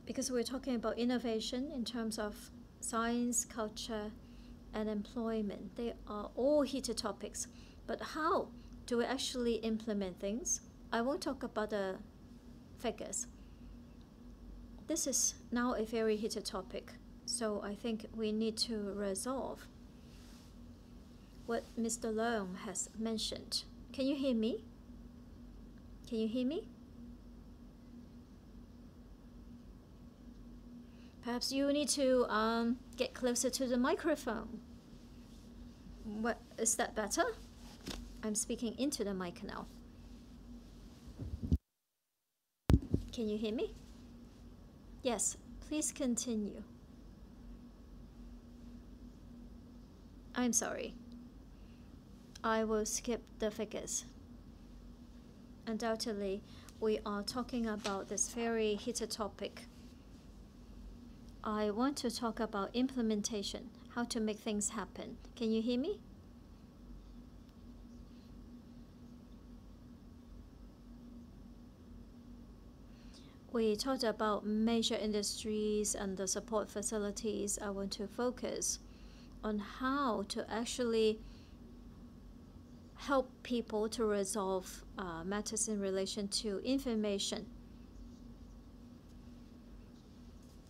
Because we're talking about innovation in terms of science, culture, and employment. They are all heated topics. But how do we actually implement things? I won't talk about the figures. This is now a very heated topic. So I think we need to resolve what Mr. Leung has mentioned. Can you hear me? Can you hear me? Perhaps you need to get closer to the microphone. What, is that better? I'm speaking into the mic now. Can you hear me? Yes, please continue. I'm sorry. I will skip the figures. Undoubtedly, we are talking about this very heated topic. I want to talk about implementation, how to make things happen. Can you hear me? We talked about major industries and the support facilities. I want to focus on how to actually help people to resolve matters in relation to information.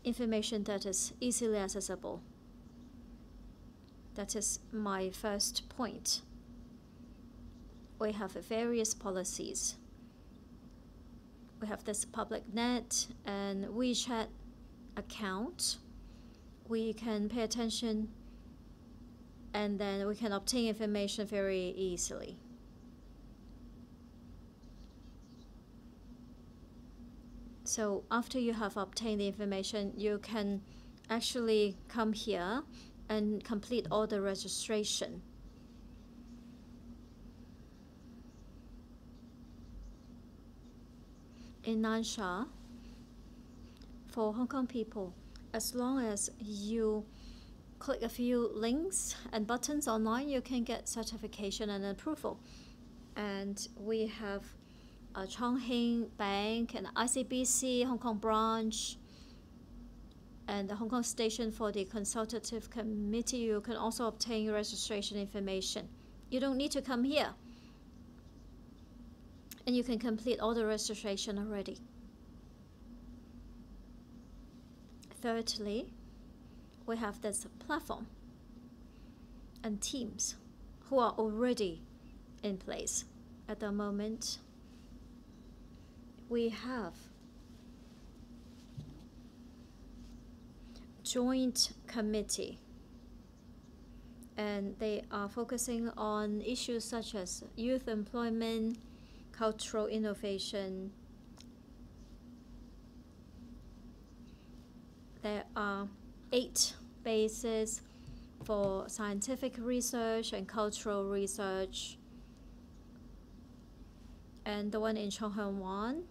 Information that is easily accessible. That is my first point. We have various policies. We have this public net and WeChat account. We can pay attention and then we can obtain information very easily. So after you have obtained the information, you can actually come here and complete all the registration. In Nansha, for Hong Kong people, as long as you click a few links and buttons online, you can get certification and approval. And we have Chongqing Bank and ICBC Hong Kong branch and the Hong Kong station for the consultative committee. You can also obtain registration information. You don't need to come here. And you can complete all the registration already. Thirdly, we have this platform and teams who are already in place. At the moment, we have joint committee, and they are focusing on issues such as youth employment, cultural innovation. There are 8 bases for scientific research and cultural research. And the one in Chongqing,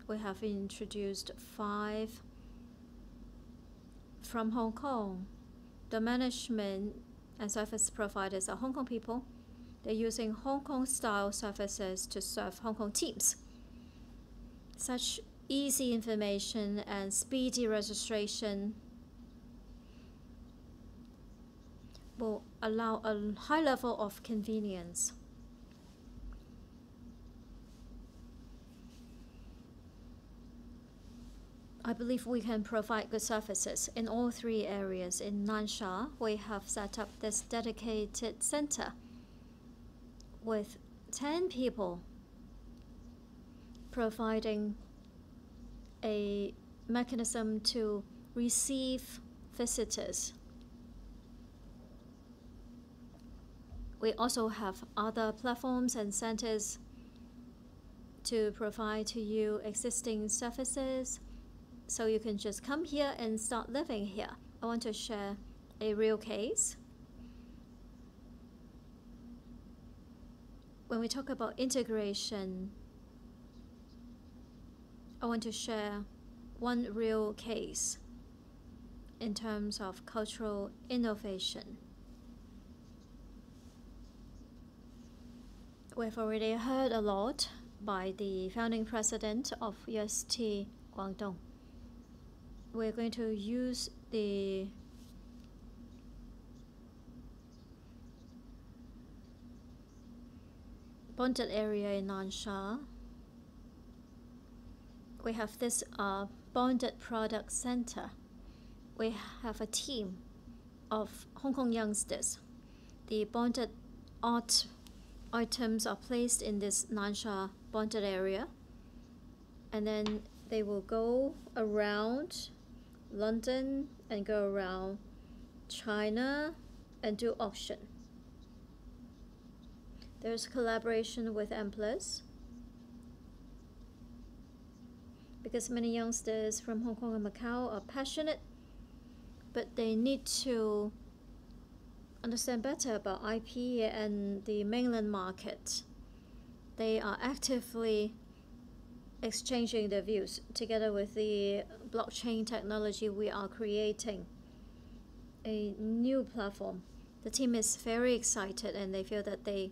we have introduced 5 from Hong Kong. The management and service providers are Hong Kong people. They're using Hong Kong-style services to serve Hong Kong teams. Such easy information and speedy registration will allow a high level of convenience. I believe we can provide good services in all 3 areas. In Nansha, we have set up this dedicated center with 10 people providing a mechanism to receive visitors. We also have other platforms and centers to provide to you existing services, so you can just come here and start living here. I want to share a real case. When we talk about integration, I want to share one real case. in terms of cultural innovation. We've already heard a lot by the founding president of UST Guangdong. We're going to use the bonded area in Nansha. We have this bonded product center. We have a team of Hong Kong youngsters. The bonded art items are placed in this Nansha bonded area, and then they will go around London and go around China and do auction. There's collaboration with M+, because many youngsters from Hong Kong and Macau are passionate, but they need to understand better about IP and the mainland market. They are actively exchanging their views. Together with the blockchain technology, we are creating a new platform. The team is very excited and they feel that they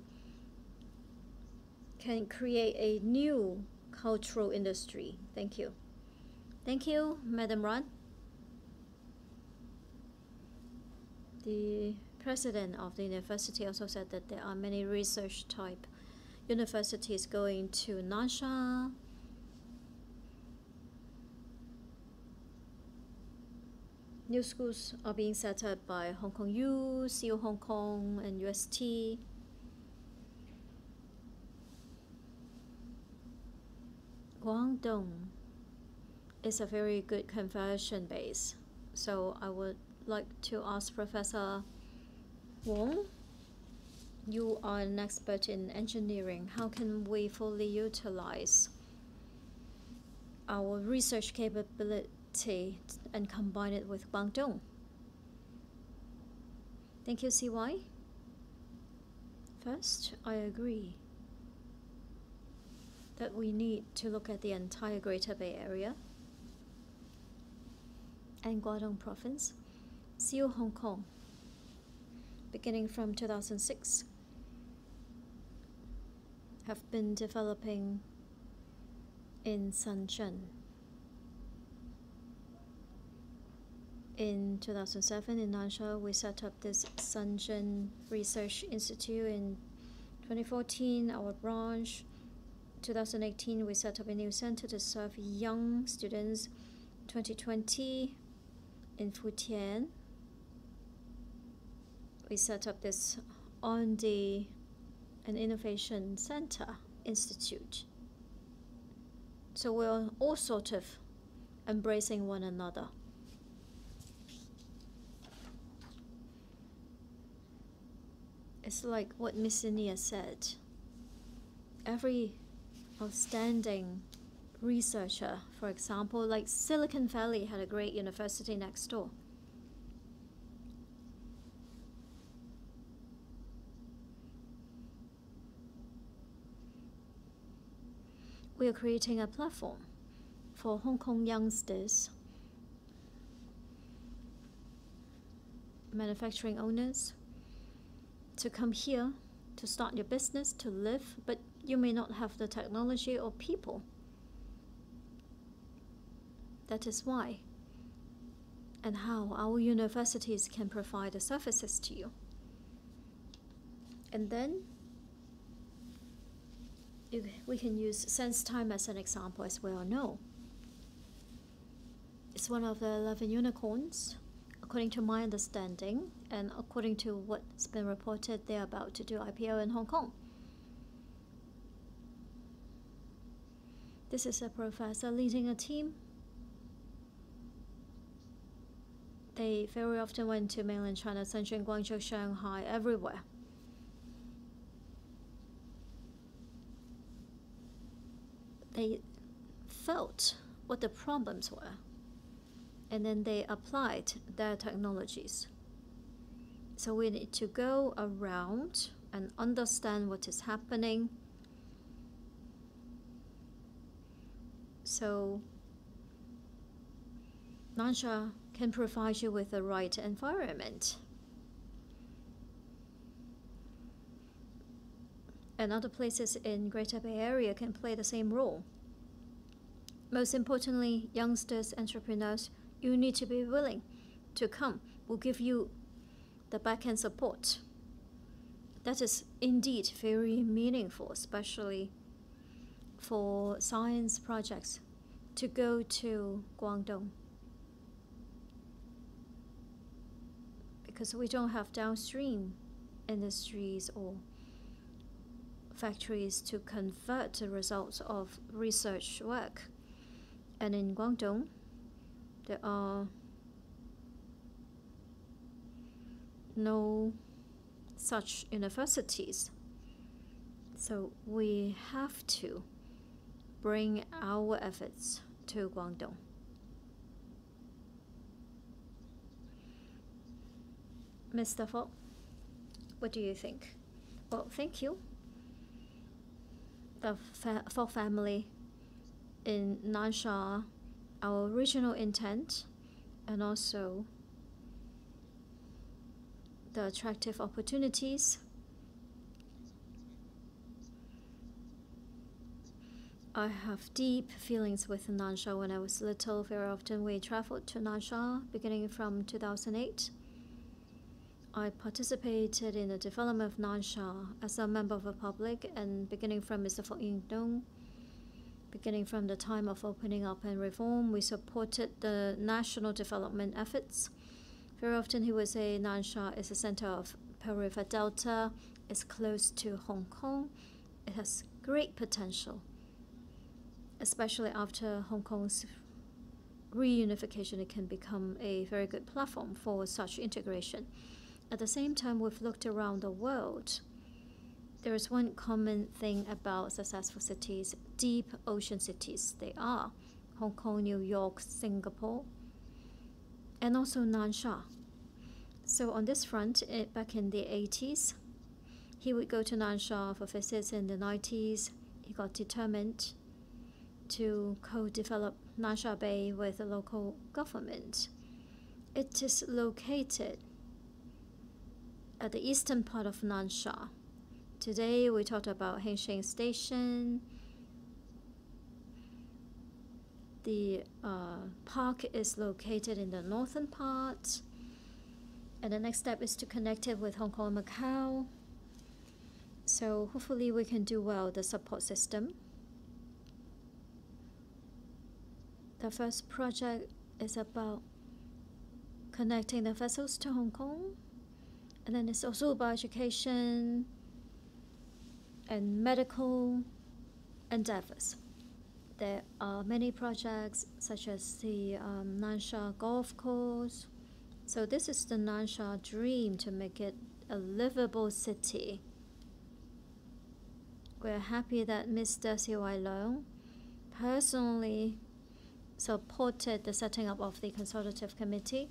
can create a new cultural industry. Thank you. Thank you, Madam Ran. The president of the university also said that there are many research type universities going to Nansha. New schools are being set up by Hong Kong U, CU Hong Kong, and UST. Guangdong is a very good conversion base. So I would like to ask Professor Wong, you are an expert in engineering. How can we fully utilize our research capability and combine it with Guangdong? Thank you, CY. First, I agree that we need to look at the entire Greater Bay Area and Guangdong Province. CU Hong Kong, beginning from 2006, have been developing in Shenzhen. In 2007, in Nansha, we set up this Shenzhen Research Institute. In 2014, our branch. 2018, we set up a new center to serve young students. 2020, in Futian, we set up this R&D and Innovation Center Institute. So we're all sort of embracing one another. It's like what Miss Nia said. Every outstanding researcher, for example, like Silicon Valley had a great university next door. We are creating a platform for Hong Kong youngsters, manufacturing owners, to come here to start your business, to live, but you may not have the technology or people. That is why and how our universities can provide the services to you. And then we can use SenseTime as an example, as we all know. It's one of the 11 unicorns, according to my understanding, and according to what's been reported, they're about to do IPO in Hong Kong. This is a professor leading a team. They very often went to mainland China, Shenzhen, Guangzhou, Shanghai, everywhere. They felt what the problems were, and then they applied their technologies. So we need to go around and understand what is happening. So Nansha can provide you with the right environment. And other places in Greater Bay Area can play the same role. Most importantly, youngsters, entrepreneurs, you need to be willing to come. We'll give you the back-end support. That is indeed very meaningful, especially for science projects, to go to Guangdong. Because we don't have downstream industries or factories to convert the results of research work. And in Guangdong, there are no such universities. So we have to bring our efforts to Guangdong. Mr. Fogg, what do you think? Well, thank you. The Fogg family in Nansha, our original intent, and also the attractive opportunities. I have deep feelings with Nansha. When I was little, very often we traveled to Nansha beginning from 2008. I participated in the development of Nansha as a member of the public, and beginning from Mr. Fogg Ying-dong, beginning from the time of opening up and reform, we supported the national development efforts. Very often he would say Nansha is a center of Pearl River Delta, it's close to Hong Kong, it has great potential, especially after Hong Kong's reunification. It can become a very good platform for such integration. At the same time, we've looked around the world. There is one common thing about successful cities, deep ocean cities. They are Hong Kong, New York, Singapore, and also Nansha. So on this front, back in the 80s, he would go to Nansha for visits. In the 90s. He got determined to co-develop Nansha Bay with the local government. It is located at the eastern part of Nansha. Today we talked about Heng Shing Station. The park is located in the northern part, and the next step is to connect it with Hong Kong and Macau. So hopefully we can do well the support system. The first project is about connecting the vessels to Hong Kong, and then it's also about education and medical endeavors. There are many projects such as the Nansha Golf Course. So this is the Nansha dream, to make it a livable city. We're happy that Mr. Siu Wai Leung personally supported the setting up of the consultative committee.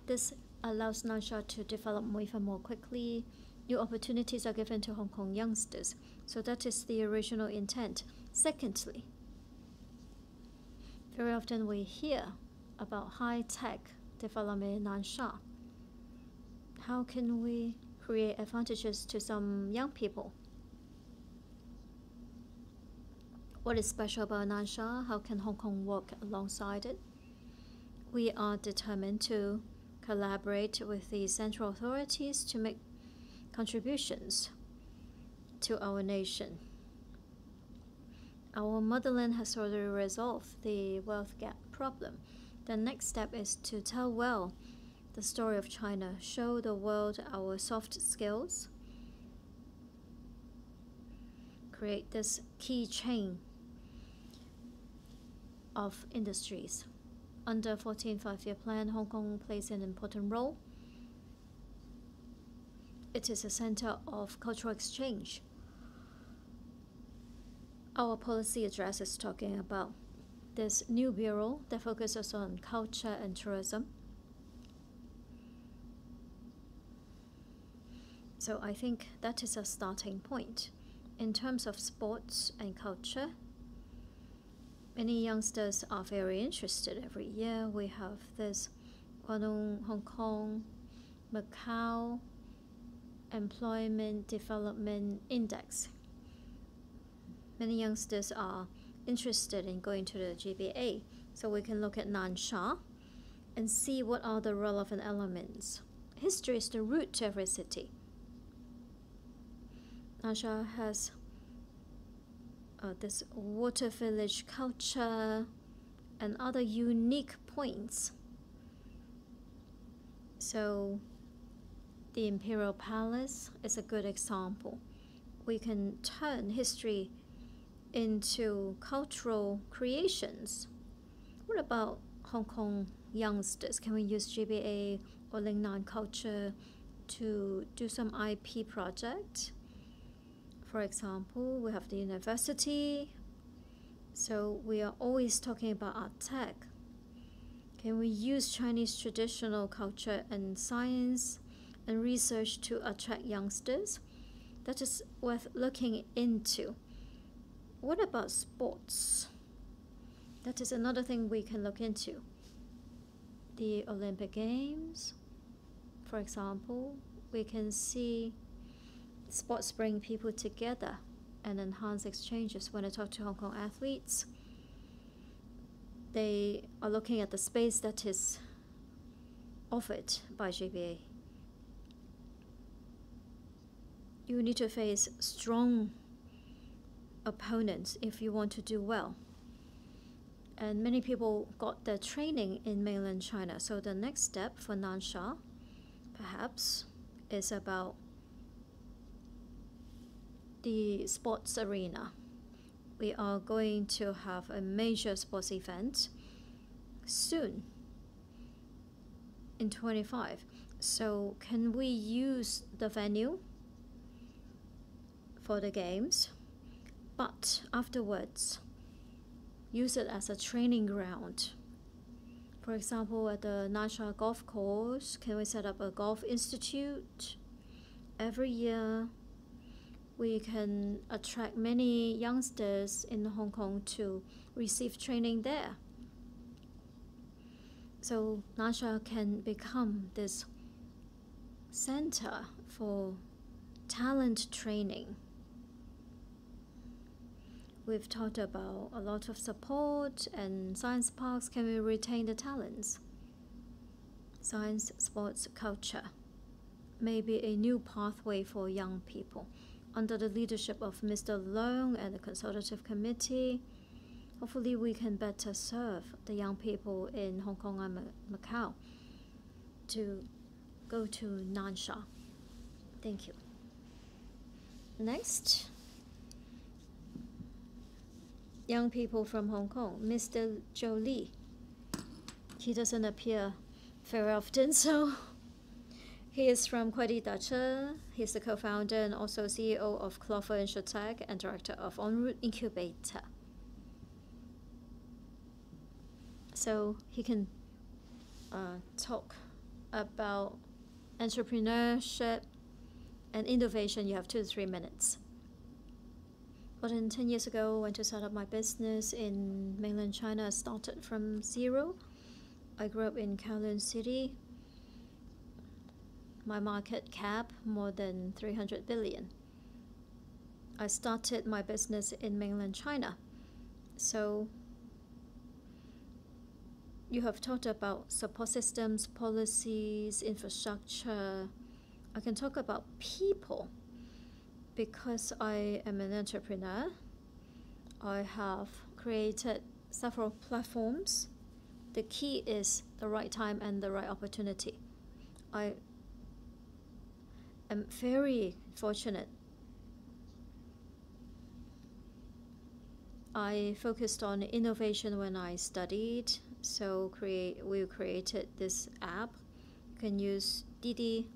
This allows Nansha to develop even more quickly. New opportunities are given to Hong Kong youngsters. So that is the original intent. Secondly, very often we hear about high-tech development in Nansha. How can we create advantages to some young people? What is special about Nansha? How can Hong Kong work alongside it? We are determined to collaborate with the central authorities to make contributions to our nation. Our motherland has already resolved the wealth gap problem. The next step is to tell well the story of China, show the world our soft skills, create this key chain of industries. Under 14th Five-Year Plan, Hong Kong plays an important role. It is a center of cultural exchange. Our policy address is talking about this new bureau that focuses on culture and tourism. So I think that is a starting point. In terms of sports and culture, Many youngsters are very interested. Every year we have this Guangdong, Hong Kong, Macau Employment Development Index. Many youngsters are interested in going to the GBA, so we can look at Nansha and see what are the relevant elements. History is the root to every city. Nansha has this water village culture and other unique points. So the Imperial Palace is a good example. We can turn history into cultural creations. What about Hong Kong youngsters? Can we use GBA or Lingnan culture to do some IP project? For example, we have the university, so we are always talking about art tech. Can we use Chinese traditional culture and science and research to attract youngsters? That is worth looking into. What about sports? That is another thing we can look into. The Olympic Games, for example, we can see sports bring people together and enhance exchanges. When I talk to Hong Kong athletes, they are looking at the space that is offered by GBA. You need to face strong opponents if you want to do well. And many people got their training in mainland China. So the next step for Nansha, perhaps, is about the sports arena. We are going to have a major sports event soon in 25. So can we use the venue for the games, but afterwards use it as a training ground? For example, at the Nansha golf course, can we set up a golf institute? Every year we can attract many youngsters in Hong Kong to receive training there. So Nansha can become this center for talent training. We've talked about a lot of support and science parks. Can we retain the talents? Science, sports, culture may be a new pathway for young people. Under the leadership of Mr. Leung and the Consultative Committee, hopefully we can better serve the young people in Hong Kong and Macau to go to Nansha. Thank you. Next, young people from Hong Kong. Mr. Zhou Li. He doesn't appear very often, so he is from Kwai Dacha. He's the co-founder and also CEO of Clover Insurtech and director of En Route Incubator. So he can talk about entrepreneurship and innovation. You have 2 to 3 minutes. More than 10 years ago, I went to set up my business in mainland China. I started from zero. I grew up in Kowloon City. My market cap, more than 300 billion. I started my business in mainland China. So you have talked about support systems, policies, infrastructure. I can talk about people. Because I am an entrepreneur, I have created several platforms. The key is the right time and the right opportunity. I am very fortunate. I focused on innovation when I studied, so we created this app. You can use Didi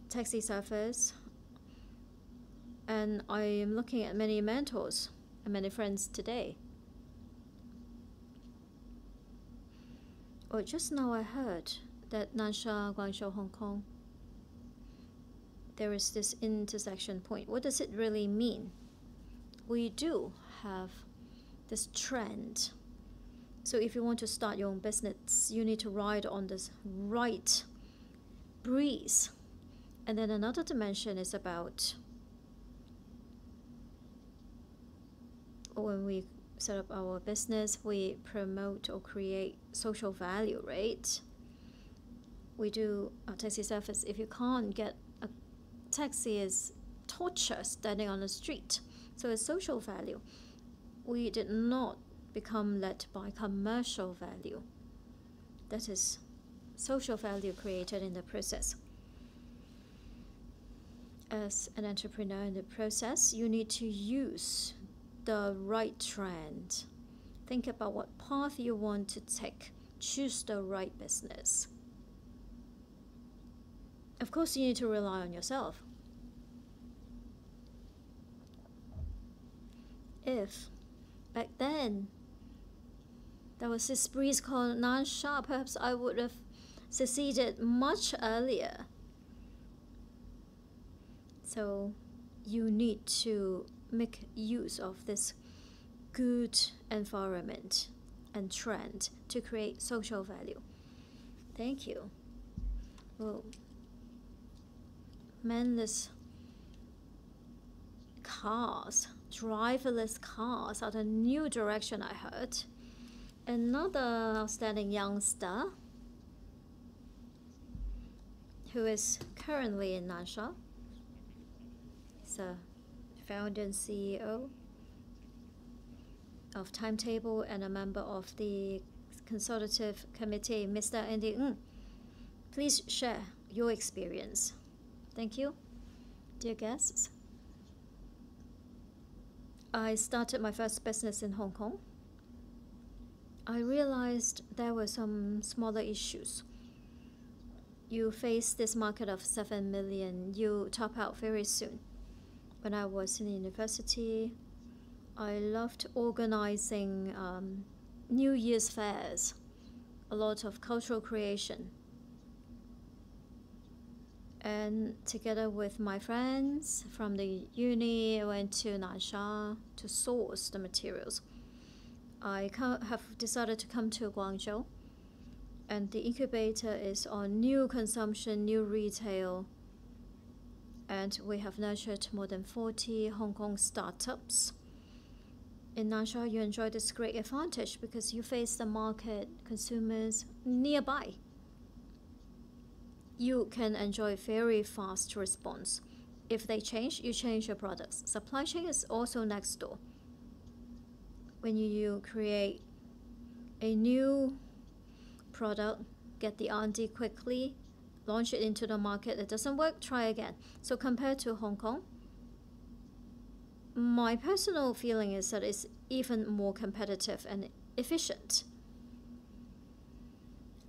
taxi service, and I am looking at many mentors and many friends today. Oh, just now I heard that Nansha, Guangzhou, Hong Kong, there is this intersection point. What does it really mean? We do have this trend. So if you want to start your own business, you need to ride on this right breeze. And then another dimension is about when we set up our business, we promote or create social value, right? We do a taxi service. If you can't get a taxi, is torture standing on the street. So it's social value. We did not become led by commercial value. That is social value created in the process. As an entrepreneur in the process, you need to use the right trend. Think about what path you want to take. Choose the right business. Of course, you need to rely on yourself. If back then there was this breeze called Nansha, perhaps I would have succeeded much earlier. So you need to make use of this good environment and trend to create social value. Thank you. Well, manless cars, driverless cars are the new direction I heard. Another outstanding youngster who is currently in Nansha. He's a founder and CEO of Timetable and a member of the consultative committee, Mr. Andy Ng. Please share your experience. Thank you. Dear guests, I started my first business in Hong Kong. I realized there were some smaller issues. You face this market of 7 million, you top out very soon. When I was in university, I loved organizing New Year's fairs, a lot of cultural creation. And together with my friends from the uni, I went to Nansha to source the materials. I have decided to come to Guangzhou, and the incubator is on new consumption, new retail, and we have nurtured more than 40 Hong Kong startups. In Nansha, you enjoy this great advantage because you face the market, consumers nearby. You can enjoy very fast response. If they change, you change your products. Supply chain is also next door. When you create a new product, get the R&D quickly, launch it into the market, it doesn't work, try again. So compared to Hong Kong, my personal feeling is that it's even more competitive and efficient.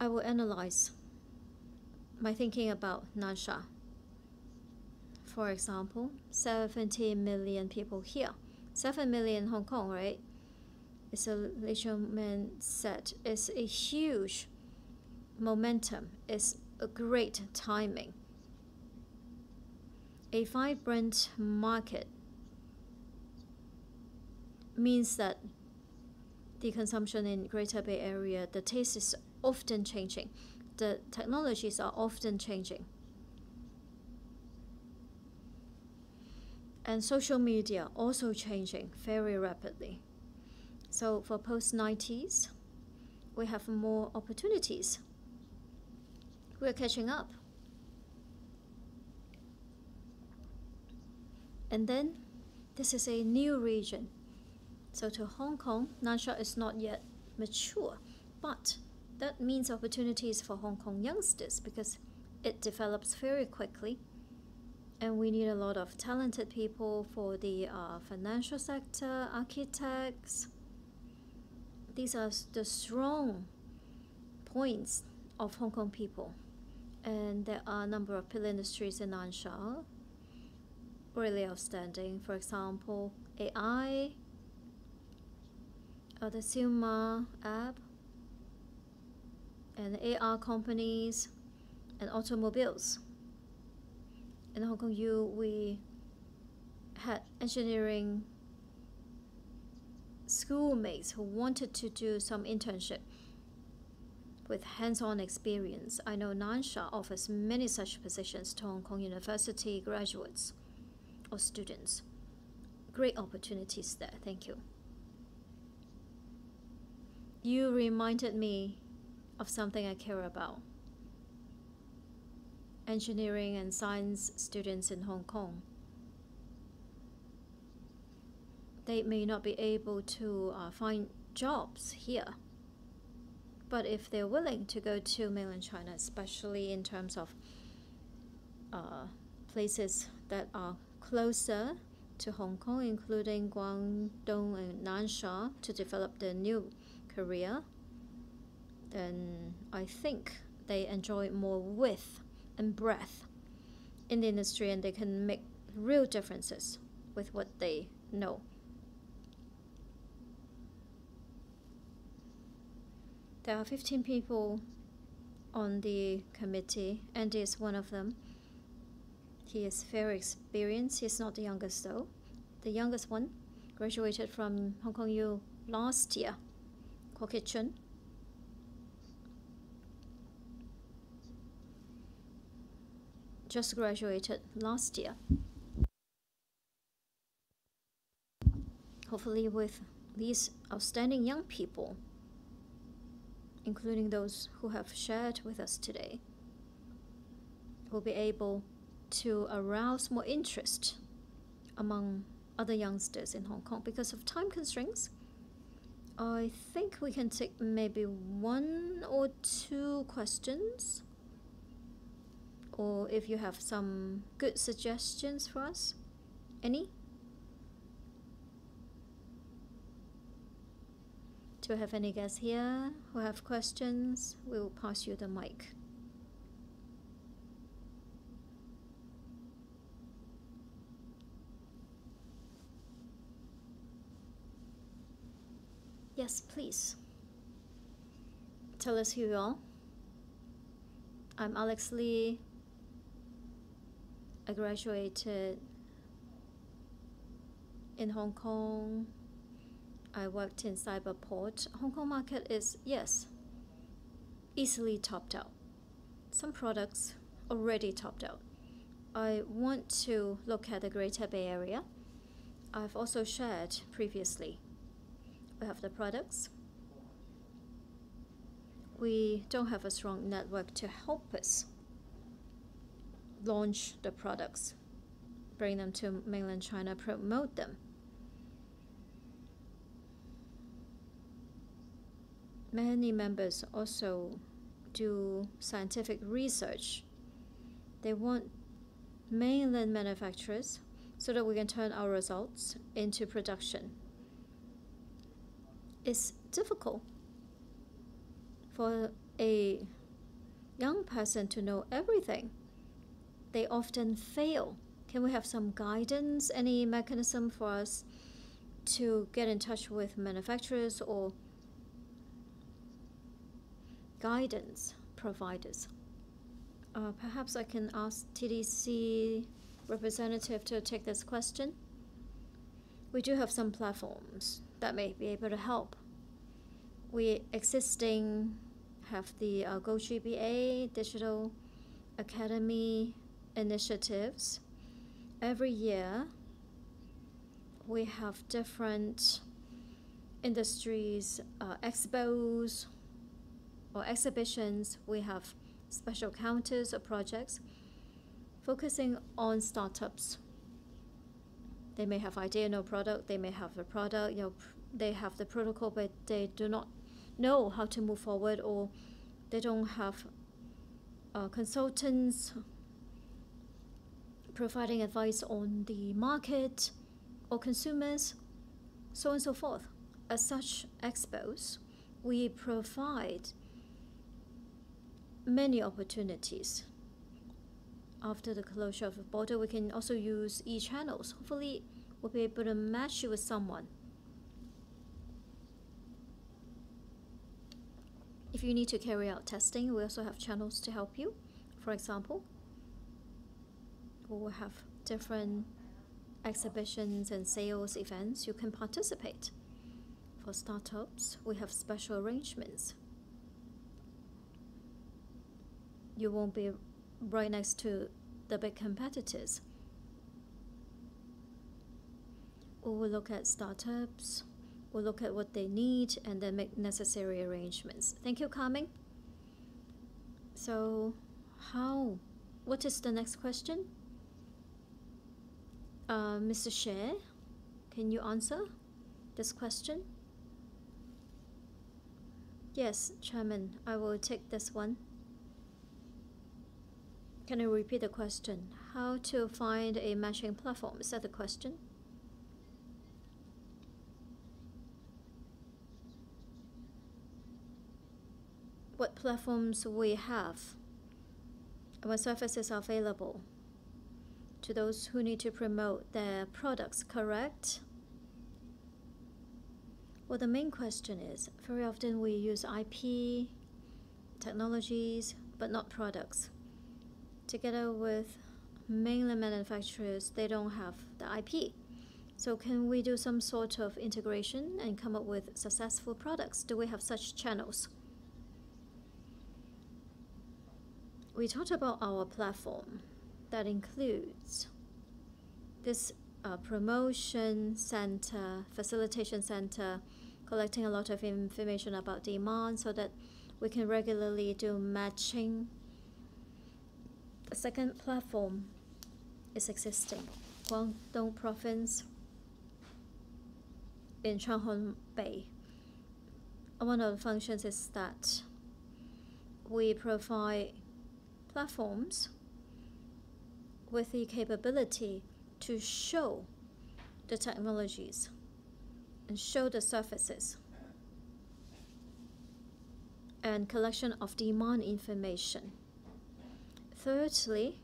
I will analyze my thinking about Nansha. For example, 70 million people here, 7 million in Hong Kong, right? It's a leisure mindset. It's a huge momentum. It's a great timing. A vibrant market means that the consumption in Greater Bay Area, the taste is often changing. The technologies are often changing. And social media also changing very rapidly. So for post-90s, we have more opportunities. We're catching up. And then this is a new region. So to Hong Kong, Nansha is not yet mature, but that means opportunities for Hong Kong youngsters because it develops very quickly. And we need a lot of talented people for the financial sector, architects. These are the strong points of Hong Kong people. And there are a number of pillar industries in Nansha, really outstanding. For example, AI, the Suma app, and AR companies, and automobiles. In Hong Kong we had engineering schoolmates who wanted to do some internship with hands-on experience. I know Nansha offers many such positions to Hong Kong University graduates or students. Great opportunities there. Thank you. You reminded me of something I care about. Engineering and science students in Hong Kong. They may not be able to find jobs here. But if they're willing to go to mainland China, especially in terms of places that are closer to Hong Kong, including Guangdong and Nansha, to develop their new career, then I think they enjoy more width and breadth in the industry, and they can make real differences with what they know. There are 15 people on the committee. Andy is one of them. He is very experienced. He's not the youngest though. The youngest one graduated from Hong Kong U last year, Kwok Kit-chun. Just graduated last year. Hopefully with these outstanding young people, including those who have shared with us today, will be able to arouse more interest among other youngsters in Hong Kong. Because of time constraints, I think we can take maybe 1 or 2 questions, or if you have some good suggestions for us. Any? Do we have any guests here who have questions? We will pass you the mic. Yes, please. Tell us who you are. I'm Alex Lee. I graduated in Hong Kong. I worked in Cyberport. Hong Kong market is, yes, easily topped out. Some products already topped out. I want to look at the Greater Bay Area. I've also shared previously. We have the products. We don't have a strong network to help us launch the products, bring them to mainland China, promote them. Many members also do scientific research. They want mainland manufacturers so that we can turn our results into production. It's difficult for a young person to know everything. They often fail. Can we have some guidance, any mechanism for us to get in touch with manufacturers or guidance providers? Perhaps I can ask TDC representative to take this question. We do have some platforms that may be able to help. We existing have the GoGBA Digital Academy initiatives. Every year we have different industries, expos or exhibitions. We have special counters or projects focusing on startups. They may have idea, no product. They may have a product, they have the protocol, but they do not know how to move forward, or they don't have consultants providing advice on the market or consumers, so on and so forth. As such expos, we provide many opportunities. After the closure of the border, we can also use e-channels. Hopefully, we'll be able to match you with someone. If you need to carry out testing, we also have channels to help you. For example, we will have different exhibitions and sales events. You can participate. For startups, we have special arrangements. You won't be right next to the big competitors. We will look at startups, we'll look at what they need, and then make necessary arrangements. Thank you, Carmen. So, what is the next question? Mr. Xie, can you answer this question? Yes, Chairman, I will take this one. Can you repeat the question? How to find a matching platform? Is that the question? What platforms we have, what services are available to those who need to promote their products, correct? Well, the main question is, very often we use IP, technologies, but not products. Together with mainland manufacturers, they don't have the IP. So can we do some sort of integration and come up with successful products? Do we have such channels? We talked about our platform that includes this promotion center, facilitation center, collecting a lot of information about demand so that we can regularly do matching. The second platform is existing. Guangdong province in Changhong Bay. One of the functions is that we provide platforms with the capability to show the technologies and show the services and collection of demand information. Thirdly,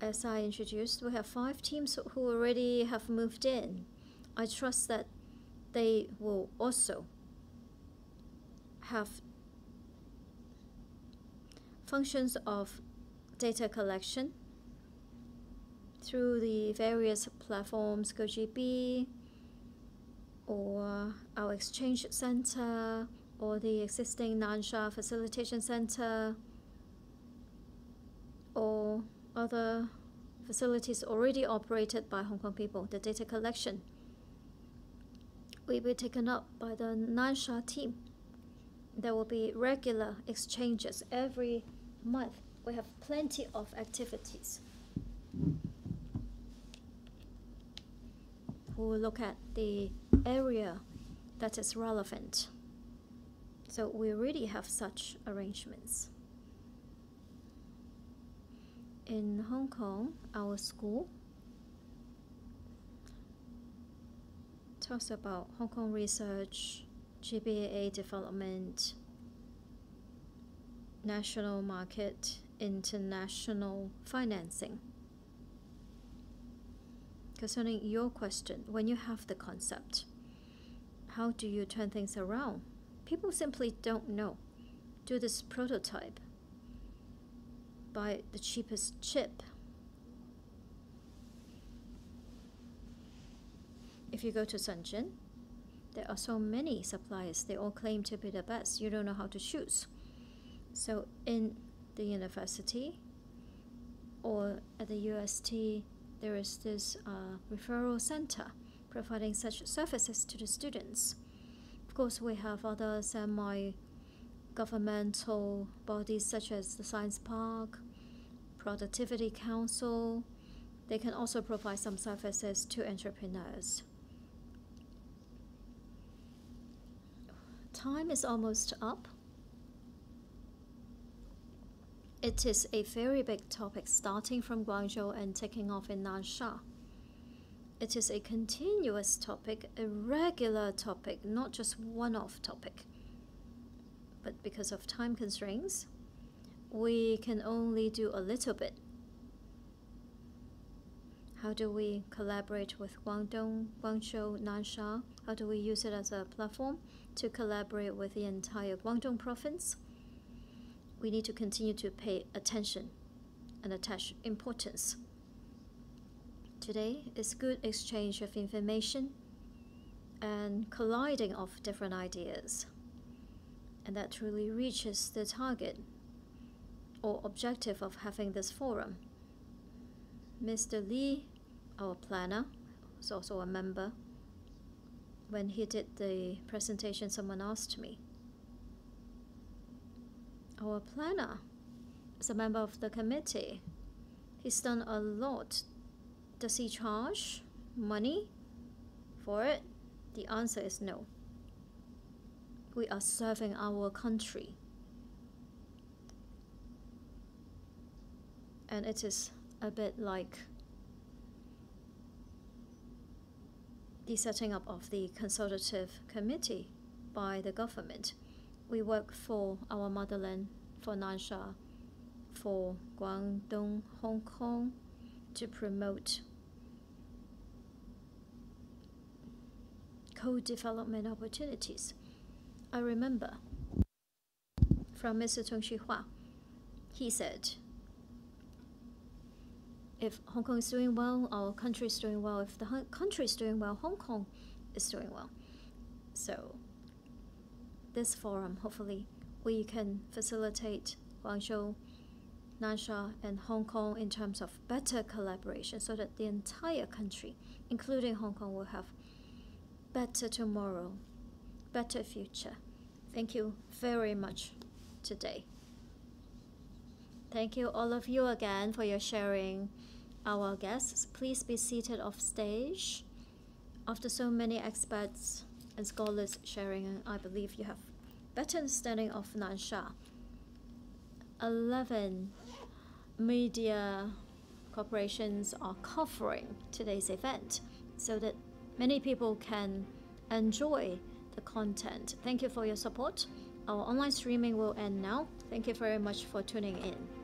as I introduced, we have 5 teams who already have moved in. I trust that they will also have functions of data collection through the various platforms, GoGB, or our exchange center, or the existing Nansha facilitation center, or other facilities already operated by Hong Kong people. The data collection will be taken up by the Nansha team. There will be regular exchanges every month. We have plenty of activities. We will look at the area that is relevant. So we already have such arrangements. In Hong Kong, our school talks about Hong Kong research, GBA development, national market, international financing. Concerning your question, when you have the concept, how do you turn things around? People simply don't know. Do this prototype. Buy the cheapest chip. If you go to Shenzhen, there are so many suppliers. They all claim to be the best. You don't know how to choose. So in the university or at the UST, there is this referral center providing such services to the students. Of course, we have other semi-governmental bodies such as the Science Park, Productivity Council. They can also provide some services to entrepreneurs. Time is almost up. It is a very big topic, starting from Guangzhou and taking off in Nansha. It is a continuous topic, a regular topic, not just one-off topic. But because of time constraints, we can only do a little bit. How do we collaborate with Guangdong, Guangzhou, Nansha? How do we use it as a platform to collaborate with the entire Guangdong province? We need to continue to pay attention and attach importance. Today is good exchange of information and colliding of different ideas. And that truly reaches the target or objective of having this forum. Mr. Lee, our planner, is also a member. When he did the presentation, someone asked me, our planner is a member of the committee. He's done a lot. Does he charge money for it? The answer is no. We are serving our country. And it is a bit like the setting up of the consultative committee by the government. We work for our motherland, for Nansha, for Guangdong, Hong Kong, to promote co-development opportunities. I remember from Mr. Tung Chihua, he said, if Hong Kong is doing well, our country is doing well. If the country is doing well, Hong Kong is doing well. So this forum, hopefully, we can facilitate Guangzhou, Nansha, and Hong Kong in terms of better collaboration so that the entire country, including Hong Kong, will have better tomorrow, better future. Thank you very much today. Thank you all of you again for your sharing. Our guests, please be seated off stage. After so many experts and scholars sharing, I believe you have better understanding of Nansha. 11 media corporations are covering today's event so that many people can enjoy the content. Thank you for your support. Our online streaming will end now. Thank you very much for tuning in.